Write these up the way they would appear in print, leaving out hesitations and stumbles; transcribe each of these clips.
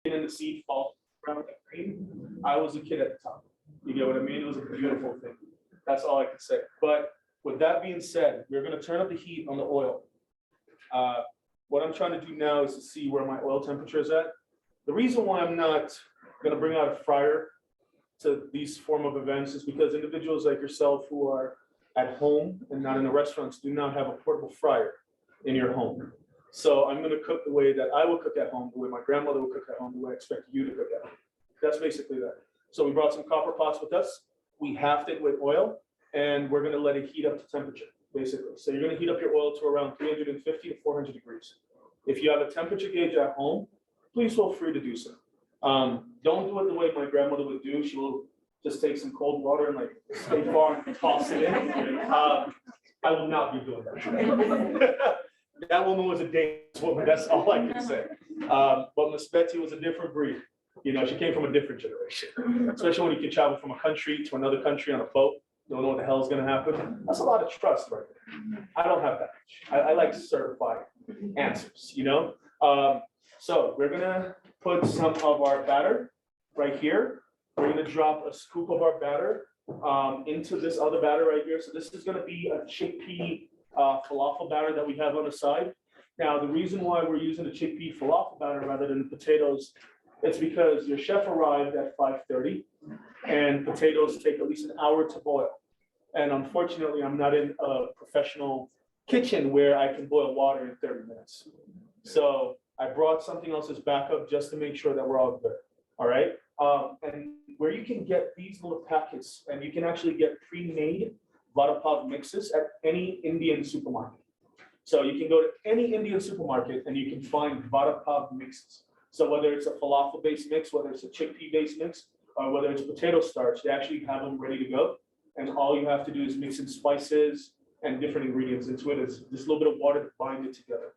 in the seed fall around that green. I was a kid at the time. You get what I mean? It was a beautiful thing. That's all I can say. But with that being said, we're going to turn up the heat on the oil. What I'm trying to do now is to see where my oil temperature is at. The reason why I'm not going to bring out a fryer to these form of events is because individuals like yourself who are at home and not in the restaurants do not have a portable fryer in your home. So I'm going to cook the way that I would cook at home, the way my grandmother would cook at home, the way I expect you to cook at home. That's basically that. So we brought some copper pots with us. We halved it with oil, and we're going to let it heat up to temperature, basically. So you're going to heat up your oil to around 350 to 400 degrees. If you have a temperature gauge at home, please feel free to do so. Don't do it the way my grandmother would do. She will just take some cold water and like stay far and toss it in. I will not be doing that. That woman was a dangerous woman. That's all I can say. But Miss Betty was a different breed. You know, she came from a different generation, especially when you can travel from a country to another country on a boat. You don't know what the hell is going to happen. That's a lot of trust right there. I don't have that much. I like certified answers, you know? So we're going to put some of our batter right here. We're going to drop a scoop of our batter into this other batter right here. So this is going to be a chickpea falafel batter that we have on the side. Now, the reason why we're using the chickpea falafel batter rather than the potatoes, it's because your chef arrived at 5:30 and potatoes take at least an hour to boil. And unfortunately, I'm not in a professional kitchen where I can boil water in 30 minutes. So I brought something else as backup just to make sure that we're all good. All right. And where you can get these little packets, and you can actually get pre-made Vada mixes at any Indian supermarket. So you can go to any Indian supermarket and you can find Vada mixes. So whether it's a falafel-based mix, whether it's a chickpea-based mix, or whether it's potato starch, they actually have them ready to go. And all you have to do is mix in spices and different ingredients into it. It's just a little bit of water to bind it together.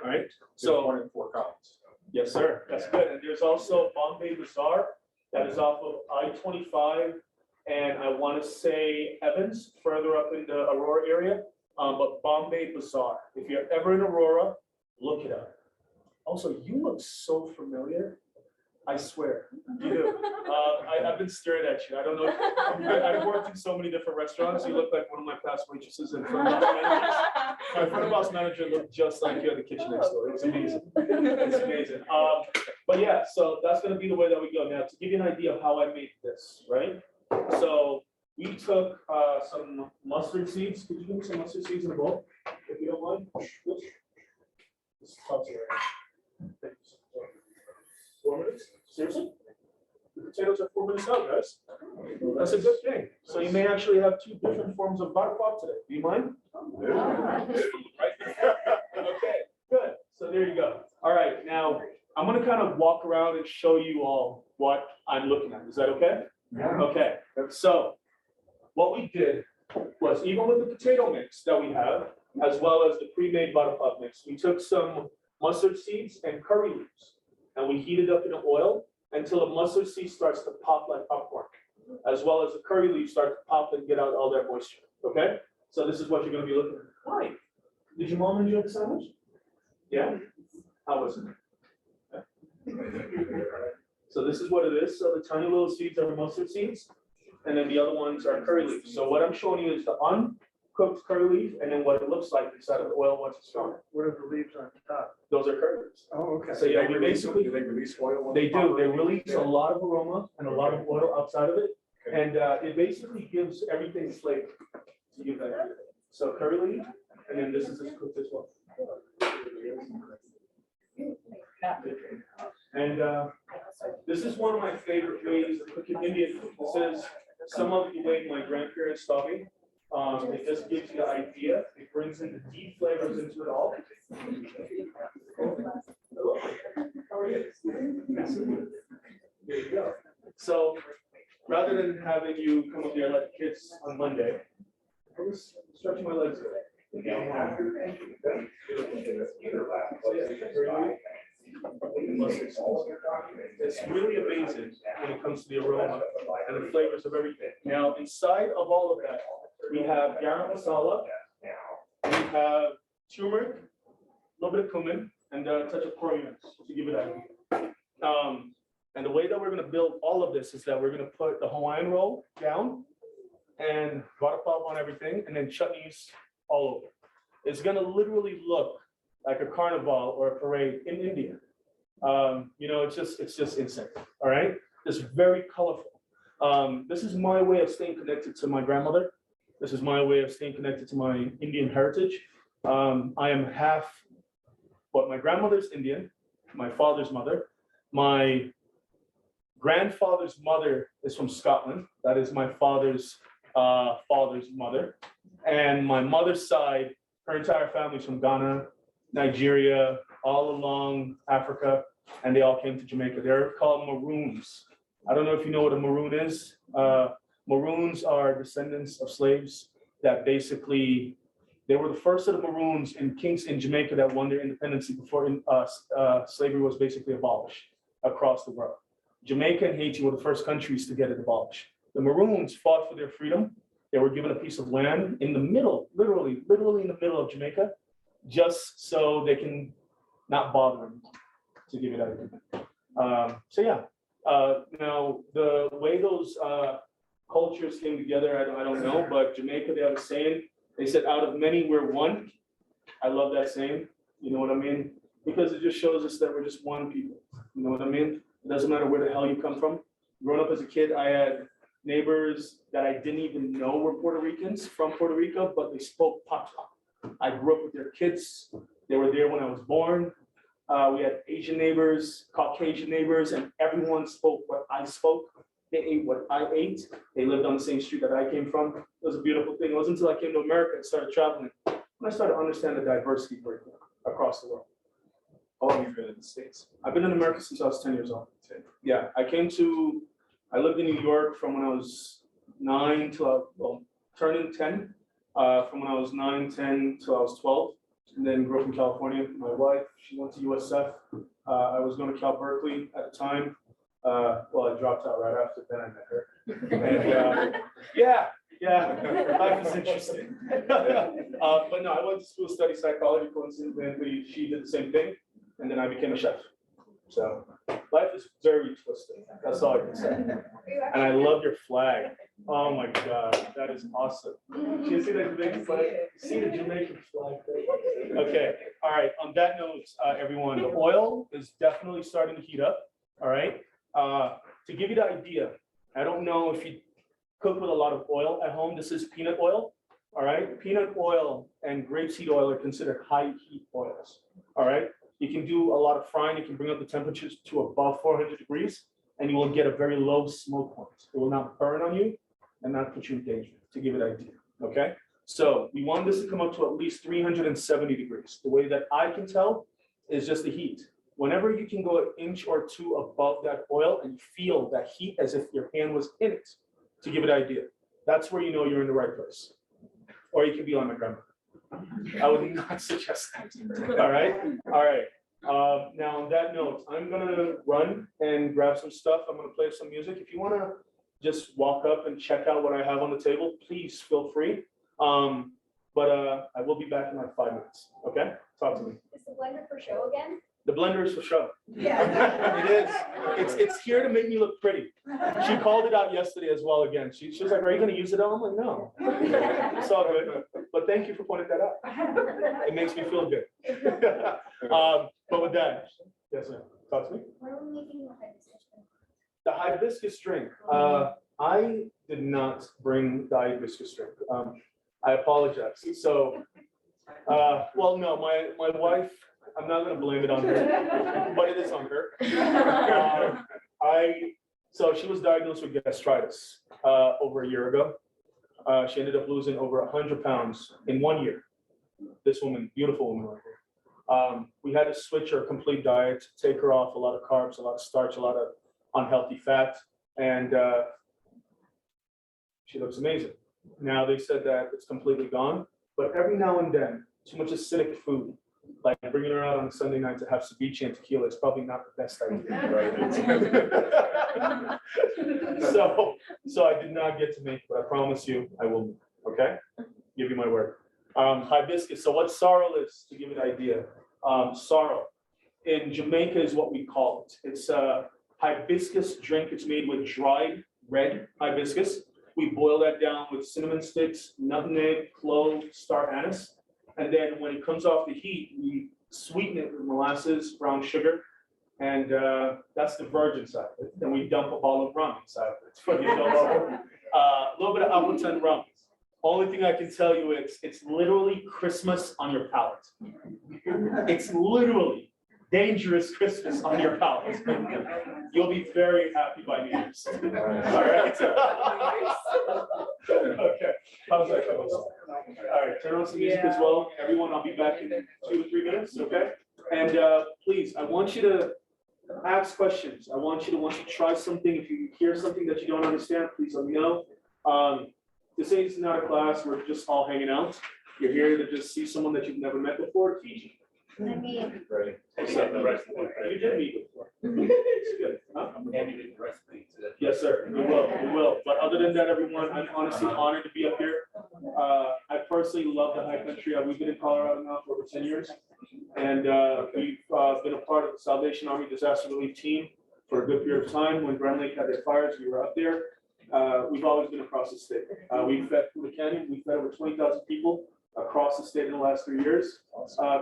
All right. So 1 in 4 copies. Yes, sir. That's good. And there's also Bombay Bazaar that is off of I-25. And I want to say Evans, further up in the Aurora area, but Bombay Bazaar. If you're ever in Aurora, look it up. Also, you look so familiar. I swear, you do. I've been staring at you. I don't know. I've worked in so many different restaurants. You look like one of my past waitresses and front of house managers. My front of house manager looked just like you at the kitchen next door. It was amazing. It's amazing. But yeah, so that's going to be the way that we go. Now, to give you an idea of how I made this, right? So we took some mustard seeds. Could you give me some mustard seeds in a bowl, if you don't mind? This helps you. 4 minutes? Seriously? The potatoes are 4 minutes out, guys. That's a good thing. So you may actually have 2 different forms of vada today. Do you mind? Right? Okay, good. So there you go. All right, now I'm going to kind of walk around and show you all what I'm looking at. Is that okay? Yeah. Okay. So what we did was, even with the potato mix that we have, as well as the pre-made vada mix, we took some mustard seeds and curry leaves, and we heated up in the oil until the mustard seed starts to pop like popcorn, as well as the curry leaves start to pop and get out all that moisture. Okay? So this is what you're going to be looking at. Hi. Did your mom enjoy the sandwich? Yeah? How was it? Yeah. So this is what it is. So the tiny little seeds are mustard seeds, and then the other ones are curry leaves. So what I'm showing you is the uncooked curry leaf, and then what it looks like inside of the oil once it's gone. What are the leaves on top? Those are curry leaves. Oh, okay. So yeah, we basically, do they release oil? they do. They release a lot of aroma and a lot of oil outside of it, and it basically gives everything flavor to give that everything. So curry leaf, and then this is just cooked as well. And this is one of my favorite ways of cooking Indian food. This is some of the way my grandparents taught me. It just gives you the idea. It brings in the deep flavors into it all. Hello. How are you? There you go. So rather than having you come up here like kids on Monday, I'm just stretching my legs today. It's really amazing when it comes to the aroma and the flavors of everything. Now, inside of all of that, we have garam masala, we have turmeric, a little bit of cumin, and a touch of coriander to give it that. And the way that we're gonna build all of this is that we're gonna put the Hawaiian roll down and vada pav on everything, and then chutneys all over. It's gonna literally look like a carnival or a parade in India. It's just insane, all right? It's very colorful. This is my way of staying connected to my grandmother. This is my way of staying connected to my Indian heritage. I am half, my grandmother's Indian, my father's mother. My grandfather's mother is from Scotland. That is my father's father's mother. And my mother's side, her entire family's from Ghana, Nigeria, all along Africa, and they all came to Jamaica. They're called Maroons. I don't know if you know what a Maroon is. Maroons are descendants of slaves that basically, they were the first of the Maroons in Jamaica that won their independence before slavery was basically abolished across the world. Jamaica and Haiti were the first countries to get it abolished. The Maroons fought for their freedom. They were given a piece of land in the middle, literally in the middle of Jamaica, just so they can not bother them, to give it out. Now the way those cultures came together, I don't know, but Jamaica, they have a saying. They said, "Out of many, we're one." I love that saying. You know what I mean? Because it just shows us that we're just one people. You know what I mean? It doesn't matter where the hell you come from. Growing up as a kid, I had neighbors that I didn't even know were Puerto Ricans from Puerto Rico, but they spoke Patois. I grew up with their kids. They were there when I was born. We had Asian neighbors, Caucasian neighbors, and everyone spoke what I spoke. They ate what I ate. They lived on the same street that I came from. It was a beautiful thing. It wasn't until I came to America and started traveling when I started to understand the diversity across the world. How long have you been in the States? I've been in America since I was 10 years old. Yeah, I lived in New York from when I was 9 till turning 10, from when I was 9, 10 till I was 12, and then grew up in California. My wife, she went to USF. I was going to Cal Berkeley at the time. I dropped out right after, then I met her. And life is interesting. But no, I went to school to study psychology. Coincidentally, she did the same thing, and then I became a chef. So life is very twisted. That's all I can say. And I love your flag. Oh my God, that is awesome. Do you see the Jamaican flag? See the Jamaican flag there? Okay, all right. On that note, everyone, the oil is definitely starting to heat up. All right. To give you the idea, I don't know if you cook with a lot of oil at home. This is peanut oil. All right. Peanut oil and grapeseed oil are considered high heat oils. All right. You can do a lot of frying. You can bring up the temperatures to above 400 degrees, and you will get a very low smoke point. It will not burn on you and not put you in danger, to give it an idea. Okay. So we want this to come up to at least 370 degrees. The way that I can tell is just the heat. Whenever you can go an inch or two above that oil and feel that heat as if your hand was in it, to give it an idea, that's where you know you're in the right place. Or you can be on my grandma. I would not suggest that. All right. All right. Now on that note, I'm gonna run and grab some stuff. I'm gonna play some music. If you wanna just walk up and check out what I have on the table, please feel free. But I will be back in like 5 minutes. Okay? Talk to me. Is the blender for show again? The blender is for show. Yeah. It is. It's here to make me look pretty. She called it out yesterday as well again. She was like, "Are you gonna use it all?" I'm like, "No." It's all good. But thank you for pointing that out. It makes me feel good. But with that, yes, sir. Talk to me. What are we making the hibiscus drink? The hibiscus drink. I did not bring the hibiscus drink. I apologize. So, no, my wife, I'm not gonna blame it on her, but it is on her. So she was diagnosed with gastritis over a year ago. She ended up losing over 100 pounds in 1 year. This woman, beautiful woman right here. We had to switch her complete diet, take her off a lot of carbs, a lot of starch, a lot of unhealthy fat, and she looks amazing. Now they said that it's completely gone, but every now and then, too much acidic food, like bringing her out on a Sunday night to have ceviche and tequila, is probably not the best idea, right? So I did not get to make it, but I promise you I will. Okay, give you my word. Hibiscus. So what sorrel is, to give you an idea? Sorrel in Jamaica is what we call it. It's a hibiscus drink. It's made with dried red hibiscus. We boil that down with cinnamon sticks, nutmeg, clove, star anise. And then when it comes off the heat, we sweeten it with molasses, brown sugar. And that's the virgin side of it. Then we dump a bottle of rum inside of it for the adult level. A little bit of Appleton rum. Only thing I can tell you is it's literally Christmas on your palate. It's literally dangerous Christmas on your palate. You'll be very happy by New Year's. All right. Okay. How's that going? All right. Turn on some music as well. Everyone, I'll be back in 2 to 3 minutes. Okay. And please, I want you to ask questions. I want you to once you try something. If you hear something that you don't understand, please let me know. This is not a class. We're just all hanging out. You're here to just see someone that you've never met before. Teach you. I mean, Right. You did meet before. It's good. Huh? Yes, sir. We will. We will. But other than that, everyone, I'm honestly honored to be up here. I personally love the high country. We've been in Colorado now for over 10 years. And we've been a part of the Salvation Army disaster relief team for a good period of time. When Grand Lake had their fires, we were up there. We've always been across the state. We've fed Fuda Canyon. We've fed over 20,000 people across the state in the last 3 years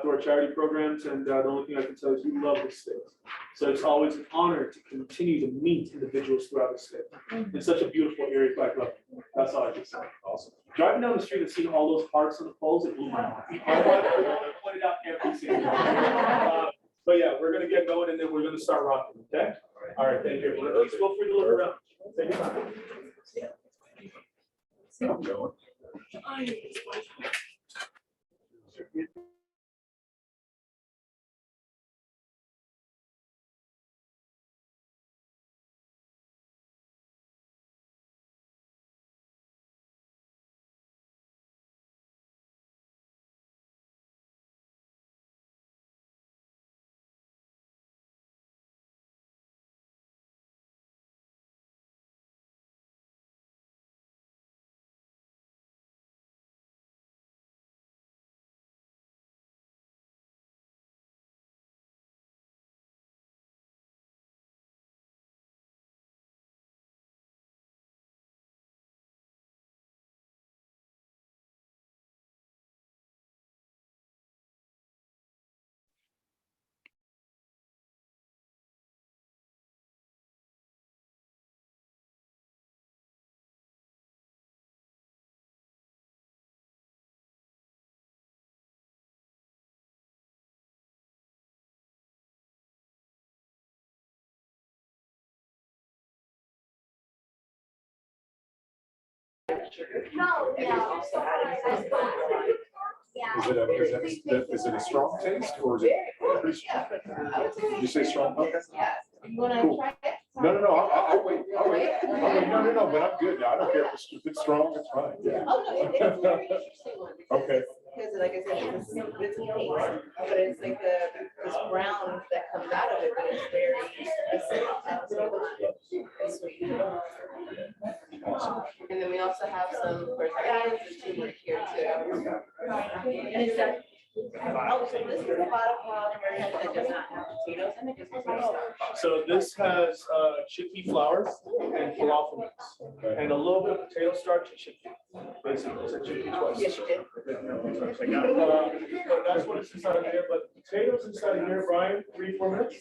through our charity programs. And the only thing I can tell you is we love this state. So it's always an honor to continue to meet individuals throughout the state. It's such a beautiful area, quite lovely. That's all I can say. Awesome. Driving down the street and seeing all those hearts on the poles, it blew my mind. I pointed out every single one. But yeah, we're gonna get going and then we're gonna start rocking, okay? All right, thank you. Please feel free to look around. Take your time. no, yeah. Is it a strong taste or is it? You say strong? Okay. You wanna Cool. try it? No, I'll wait. No, but I'm good. I don't care if it's strong, it's fine. Yeah. Oh, no, it's a very interesting one. Okay. Because like I said, it's a pink, but it's like this brown that comes out of it, but it's very acidic. It's sweet. And then we also have some tortillas and turmeric here too. And it's that, oh, so this is a Vada that does not have potatoes in it, just potatoes. So this has chickpea flour and falafel mix, and a little bit of potato starch and chickpea. Basically, it's a chickpea twice. Yes, you did. But that's what it's inside of here, but potatoes inside of here, Brian, 3-4 minutes?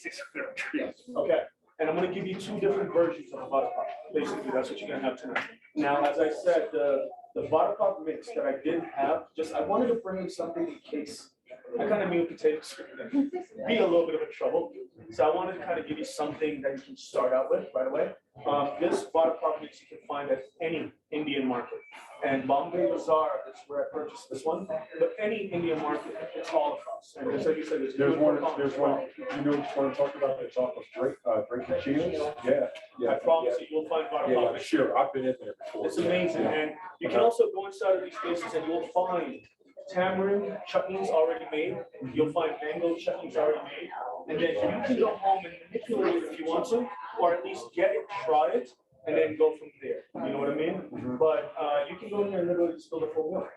Okay, and I'm gonna give you 2 different versions of the vada pop. Basically, that's what you're gonna have tonight. Now, as I said, the vada pop mix that I didn't have, I wanted to bring in something in case I kind of knew potatoes were gonna be a little bit of a trouble. So I wanted to kind of give you something that you can start out with right away. This vada pop mix you can find at any Indian market. And Bombay Bazaar is where I purchased this one. But any Indian market, it's all across. And just like you said, There's one, you know which one I'm talking about, it's off of Drake and Shields? Yeah. I promise you, you'll find vada pop Yeah, mix. sure, I've been in there before. It's amazing. And you can also go inside of these places and you'll find tamarind chutneys already made. You'll find mango chutneys already made. And then you can go home and manipulate it if you want to, or at least get it, try it, and then go from there. You know what I mean? But you can go in there and literally just build a full meal.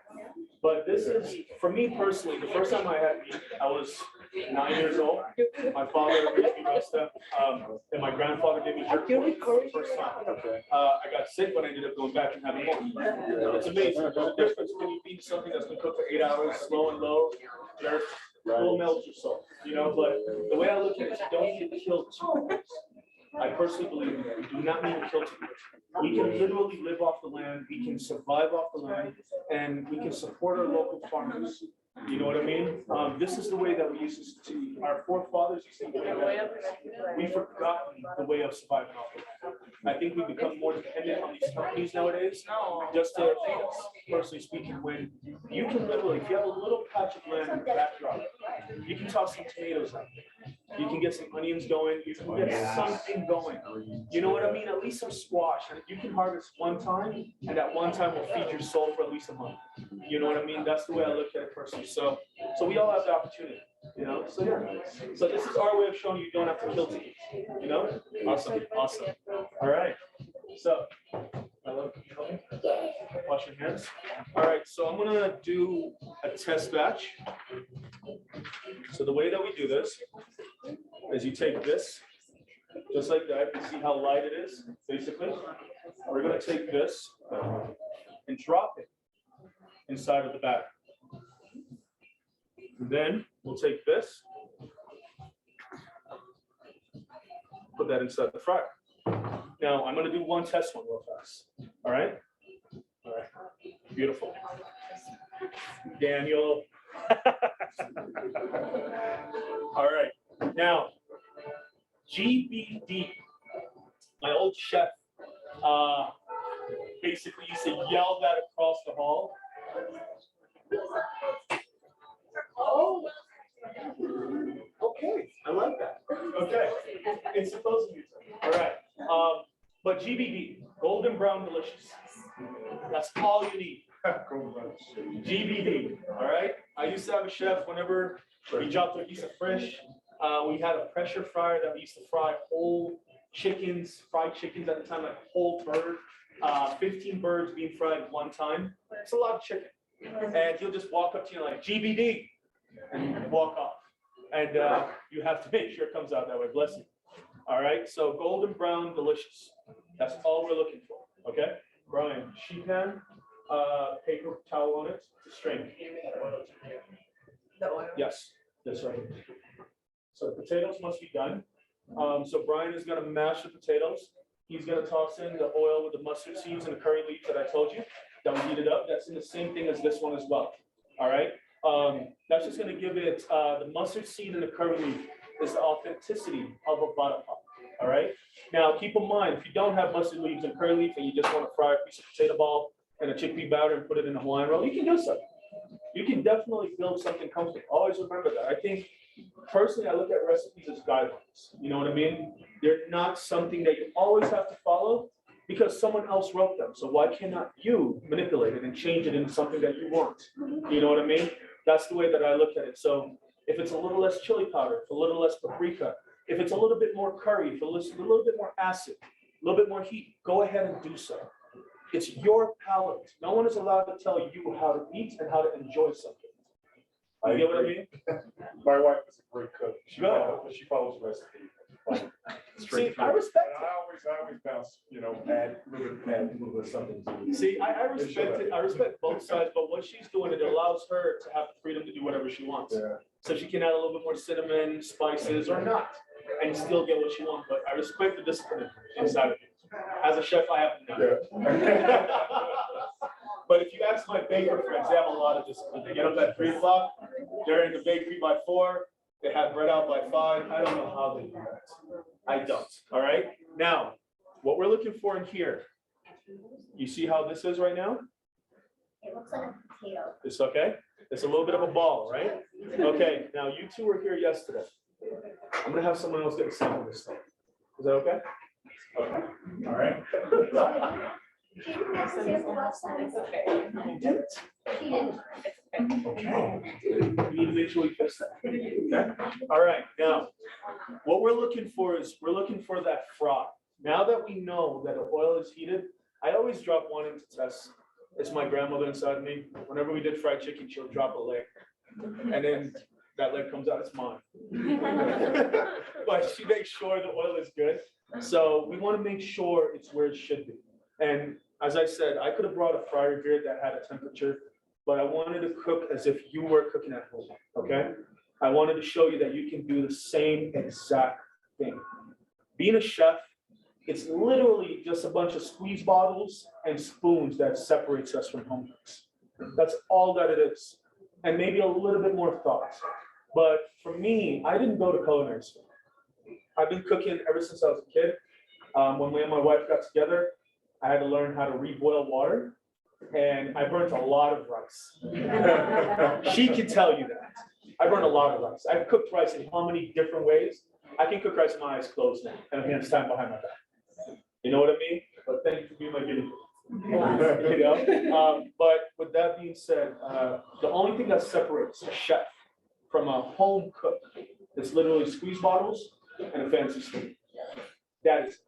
But this is, for me personally, the first time I had meat, I was 9 years old. My father raised me roast them, and my grandfather gave me jerk pork for the first time. I got sick, but I ended up going back and having more. It's amazing. There's a difference when you eat something that's been cooked for 8 hours, slow and low, jerk, will melt your soul, you know, but the way I look at it is you don't need to kill too much. I personally believe that we do not need to kill too much. We can literally live off the land, we can survive off the land, and we can support our local farmers. You know what I mean? This is the way that we used to, our forefathers used to live. We've forgotten the way of surviving off the land. I think we've become more dependent on these companies nowadays. Just to, personally speaking, when you can literally, if you have a little patch of land in the backdrop, you can toss some tomatoes out. You can get some onions going, you can get something going. You know what I mean? At least some squash, and you can harvest one time, and that one time will feed your soul for at least a month. You know what I mean? That's the way I look at it personally. So we all have the opportunity, you know? So yeah. So this is our way of showing you don't have to kill to eat, you know? Awesome, awesome. All right. So, I love you. Help me? Wash your hands. All right, so I'm gonna do a test batch. So the way that we do this is you take this, just like that. You see how light it is, basically. We're gonna take this and drop it inside of the batter. And then we'll take this, put that inside the fryer. Now, I'm gonna do one test one real fast, all right? All right, beautiful. Daniel. All right, now, GBD, my old chef, basically used to yell that across the hall. Oh, okay, I like that. Okay, it's supposed to be, all right. But GBD, golden brown delicious. That's all you need. GBD, all right? I used to have a chef whenever he dropped a piece of fish. We had a pressure fryer that we used to fry whole chickens, fried chickens at the time, like whole bird, 15 birds being fried at one time. It's a lot of chicken. And he'll just walk up to you like, GBD, and walk off. And you have to make sure it comes out that way. Bless you. All right, so golden brown, delicious. That's all we're looking for, okay? Brian, sheet pan, paper towel on it to strain. The oil. Yes, that's right. So the potatoes must be done. So Brian is gonna mash the potatoes. He's gonna toss in the oil with the mustard seeds and the curry leaves that I told you, that we heated up. That's in the same thing as this one as well, all right? That's just gonna give it, the mustard seed and the curry leaf is the authenticity of a Vada pot, all right? Now, keep in mind, if you don't have mustard leaves and curry leaf and you just want to fry a piece of potato ball and a chickpea batter and put it in a Hawaiian roll, you can do so. You can definitely build something comfortable. Always remember that. I think, personally, I look at recipes as guidelines. You know what I mean? They're not something that you always have to follow because someone else wrote them. So why cannot you manipulate it and change it into something that you want? You know what I mean? That's the way that I look at it. So if it's a little less chili powder, if a little less paprika, if it's a little bit more curry, if it's a little bit more acid, a little bit more heat, go ahead and do so. It's your palate. No one is allowed to tell you how to eat and how to enjoy something. You get what I mean? My wife is a great cook. She Good. follows recipe. Like, See, straight I through. respect And I always bounce, you know, add a little bit of something to it. it. See, I respect it. I respect both sides, but what she's doing, it allows her to have the freedom to do whatever she wants. Yeah. So she can add a little bit more cinnamon, spices, or not, and still get what she wants. But I respect the discipline inside of you. As a chef, I have none. Yeah. But if you ask my baker friends, they have a lot of discipline. They get up at 3 o'clock, they're in the bakery by 4, they have bread out by 5. I don't know how they do that. I don't, all right? Now, what we're looking for in here, you see how this is right now? It looks like a potato. It's okay? It's a little bit of a ball, right? Okay, now you two were here yesterday. I'm gonna have someone else get a sample of this stuff. Is that okay? Okay, all right. She didn't have to sample last time. It's okay. You didn't? She didn't. Okay. We need to make sure we fix that. Okay? All right, now, what we're looking for is, we're looking for that fry. Now that we know that the oil is heated, I always drop one in to test. It's my grandmother inside me. Whenever we did fried chicken, she'll drop a leg. And then that leg comes out, it's mine. But she makes sure the oil is good. So we want to make sure it's where it should be. And as I said, I could have brought a fryer here that had a temperature, but I wanted to cook as if you were cooking at home, okay? I wanted to show you that you can do the same exact thing. Being a chef, it's literally just a bunch of squeeze bottles and spoons that separates us from home cooks. That's all that it is. And maybe a little bit more thought. But for me, I didn't go to culinary school. I've been cooking ever since I was a kid. When me and my wife got together, I had to learn how to reboil water, and I burnt a lot of rice. She can tell you that. I burnt a lot of rice. I've cooked rice in how many different ways? I can cook rice with my eyes closed now, and I'm gonna stand behind my back. You know what I mean? But thank you for being my guinea pig. You know? But with that being said, the only thing that separates a chef from a home cook is literally squeeze bottles and a fancy spoon. That is it.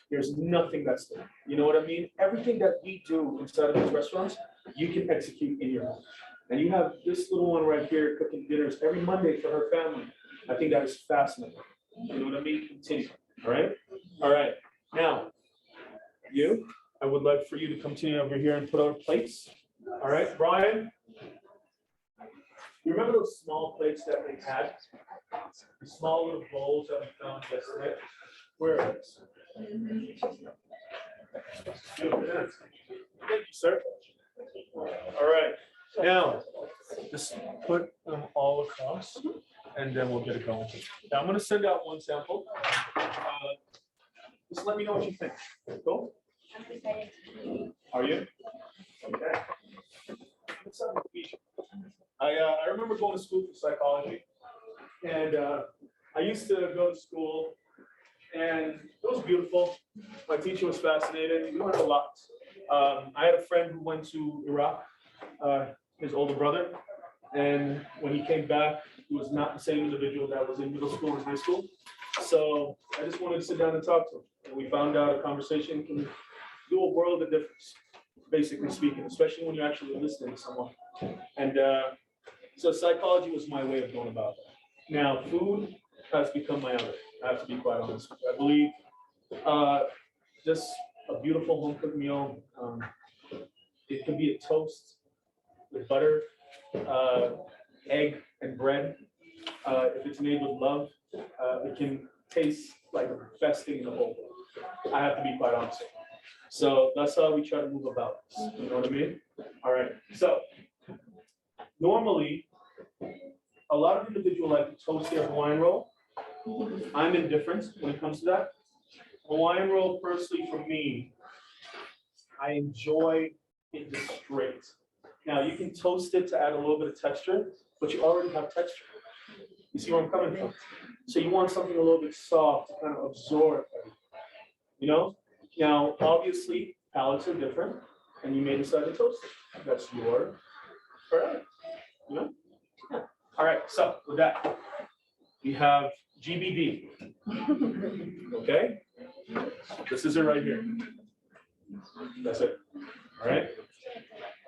There's nothing that's there. You know what I mean? Everything that we do inside of these restaurants, you can execute in your home. And you have this little one right here cooking dinners every Monday for her family. I think that is fascinating. You know what I mean? Continue. All right? All right. Now, I would like for you to continue over here and put out plates. All right, Brian? You remember those small plates that they had? The small little bowls that we found yesterday? Where are those? Thank you, sir. All right, now, just put them all across, and then we'll get it going. Now, I'm gonna send out one sample. Just let me know what you think. Cool? Are you? Okay. I remember going to school for psychology, and I used to go to school, and it was beautiful. My teacher was fascinated. We learned a lot. I had a friend who went to Iraq, his older brother, and when he came back, he was not the same individual that was in middle school and high school. So I just wanted to sit down and talk to him. And we found out a conversation can do a world of difference, basically speaking, especially when you're actually listening to someone. And so psychology was my way of going about that. Now, food has become my other. I have to be quite honest. I believe just a beautiful home cooked meal. It could be a toast with butter, egg, and bread. If it's made with love, it can taste like the best thing in the whole world. I have to be quite honest. So that's how we try to move about this. You know what I mean? All right. So normally, a lot of individuals like to toast their Hawaiian roll. I'm indifferent when it comes to that. Hawaiian roll, personally, for me, I enjoy it just straight. Now, you can toast it to add a little bit of texture, but you already have texture. You see where I'm coming from? So you want something a little bit soft to kind of absorb everything. You know? Now, obviously, palates are different, and you may decide to toast it. That's your prerogative. You know? Yeah. All right, so with that, we have GBD. Okay? This is it right here. That's it. All right?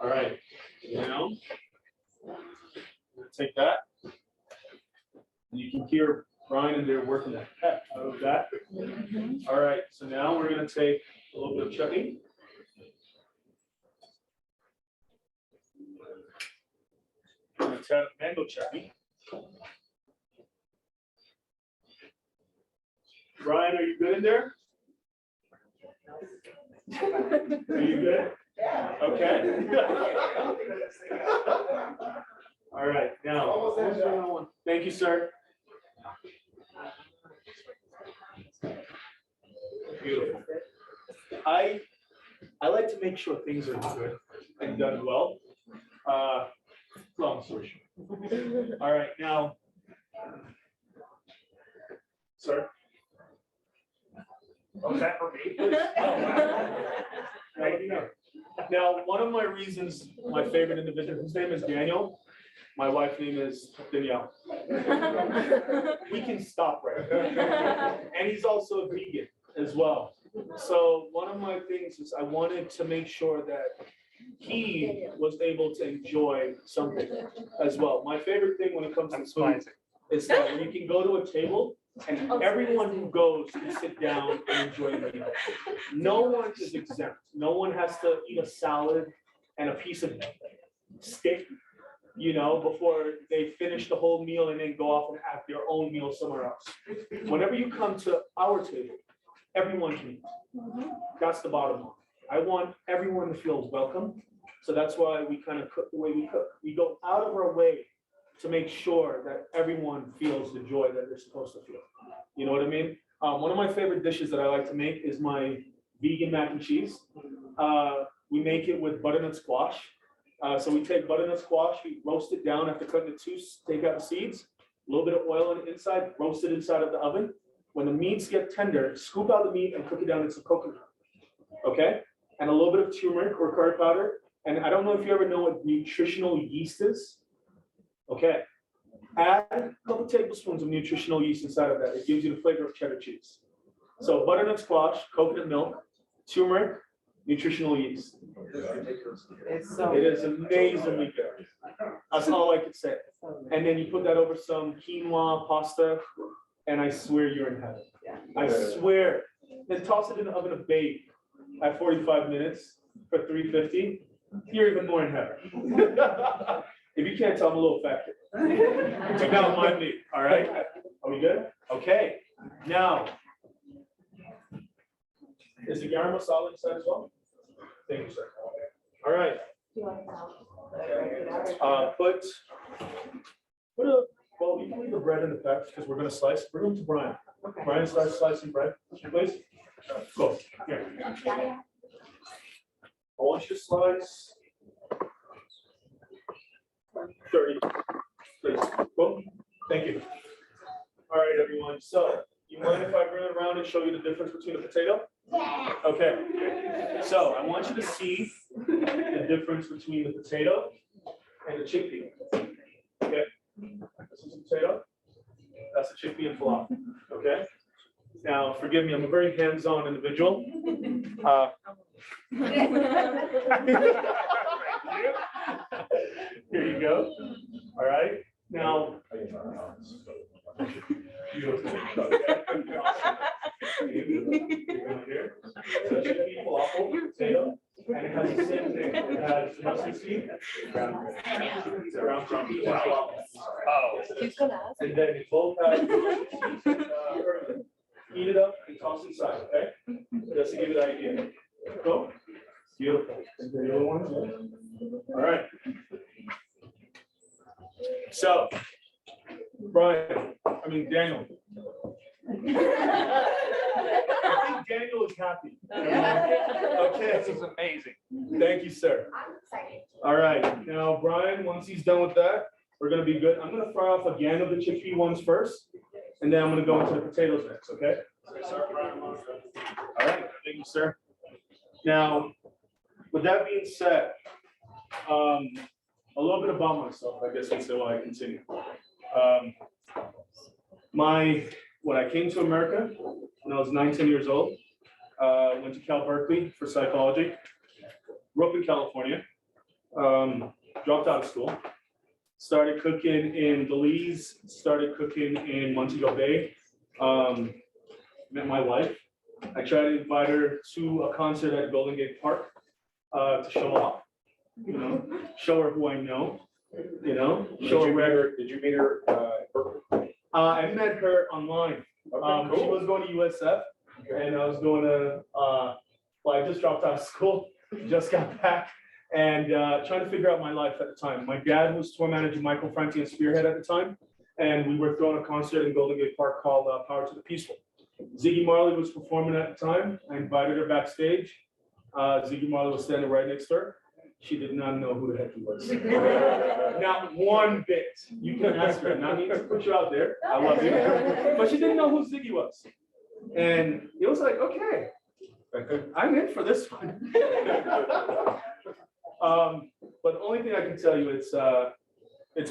All right. Now, take that. And you can hear Brian and they're working the heck out of that. All right, so now we're going to take a little bit of chutney. We're going to add mango chutney. Brian, are you good in there? Are you good? Okay. All right, now, thank you, sir. Beautiful. I like to make sure things are good and done well. Long story short. All right, now, sir. Oh, is that for me? Now, one of my reasons, my favorite individual, his name is Daniel. My wife's name is Danielle. We can stop right there. And he's also a vegan as well. So one of my things is I wanted to make sure that he was able to enjoy something as well. My favorite thing when it comes to food is that when you can go to a table and everyone who goes can sit down and enjoy the meal. No one is exempt. No one has to eat a salad and a piece of steak, you know, before they finish the whole meal and then go off and have their own meal somewhere else. Whenever you come to our table, everyone can eat. That's the bottom line. I want everyone to feel welcome. So that's why we kind of cook the way we cook. We go out of our way to make sure that everyone feels the joy that they're supposed to feel. You know what I mean? One of my favorite dishes that I like to make is my vegan mac and cheese. We make it with butternut squash. So we take butternut squash, we roast it down after cutting it two, take out the seeds, a little bit of oil on the inside, roast it inside of the oven. When the meats get tender, scoop out the meat and cook it down in some coconut. Okay? And a little bit of turmeric or curry powder. And I don't know if you ever know what nutritional yeast is. Okay. Add a couple tablespoons of nutritional yeast inside of that. It gives you the flavor of cheddar cheese. So butternut squash, coconut milk, turmeric, nutritional yeast. It is amazingly good. That's all I could say. And then you put that over some quinoa pasta, and I swear you're in heaven. I swear. Then toss it in the oven to bake at 45 minutes for 350. You're even more in heaven. If you can't tell, I'm a little fat kid. Do not mind me, all right? Are we good? Okay. Now, is the garam masala inside as well? Thank you, sir. All right. Well, you can leave the bread in the pack because we're going to slice. Bring them to Brian. Brian, start slicing bread, please. Go. Here. I want you to slice 30. Please. Cool. Thank you. All right, everyone. So, you mind if I bring it around and show you the difference between a potato? Yeah. Okay. So, I want you to see the difference between the potato and the chickpea. Okay. This is a potato. That's a chickpea and falafel. Okay. Now, forgive me. I'm a very hands-on individual. Here you go. All right. Now, here. So it should be falafel, potato, and it has the same thing. It has mustard seed, ground crumbs, oh. And then you both have heat it up and toss inside, okay? Just to give you the idea. Go. Beautiful. And the other one. All right. So, Daniel. I think Daniel is happy. Okay. This is amazing. Thank you, sir. I'm excited. All right. Now, Brian, once he's done with that, we're going to be good. I'm going to fry off again of the chickpea ones first, and then I'm going to go into the potatoes next, okay? All right. Thank you, sir. Now, with that being said, a little bit about myself, I guess, until I continue. When I came to America, when I was 19 years old, went to Cal Berkeley for psychology, grew up in California, dropped out of school, started cooking in Belize, started cooking in Montego Bay, met my wife. I tried to invite her to a concert at Golden Gate Park to show off, show her who I know, show her where. Did you meet her? I met her online. Okay, cool. She was going to USF, and I was going to, I just dropped out of school, just got back, and trying to figure out my life at the time. My dad was tour manager Michael Franti and Spearhead at the time, and we were throwing a concert in Golden Gate Park called Power to the Peaceful. Ziggy Marley was performing at the time. I invited her backstage. Ziggy Marley was standing right next to her. She did not know who the heck he was. Not one bit. You can ask her. Not need to put you out there. I love you. But she didn't know who Ziggy was. And it was like, okay, I'm in for this one. But the only thing I can tell you, it's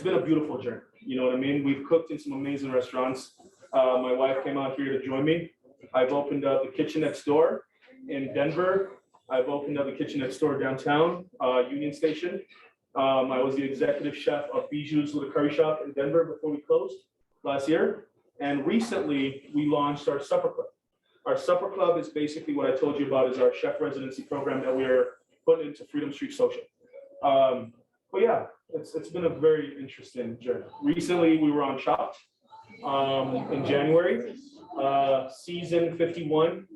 been a beautiful journey. You know what I mean? We've cooked in some amazing restaurants. My wife came out here to join me. I've opened up the kitchen next door in Denver, I've opened up a kitchen next door downtown, Union Station. I was the executive chef of Biju's Little Curry Shop in Denver before we closed last year. And recently, we launched our supper club. Our supper club is basically what I told you about is our chef residency program that we are putting into Freedom Street Social. But yeah, it's been a very interesting journey. Recently, we were on Chopped in January, season 51,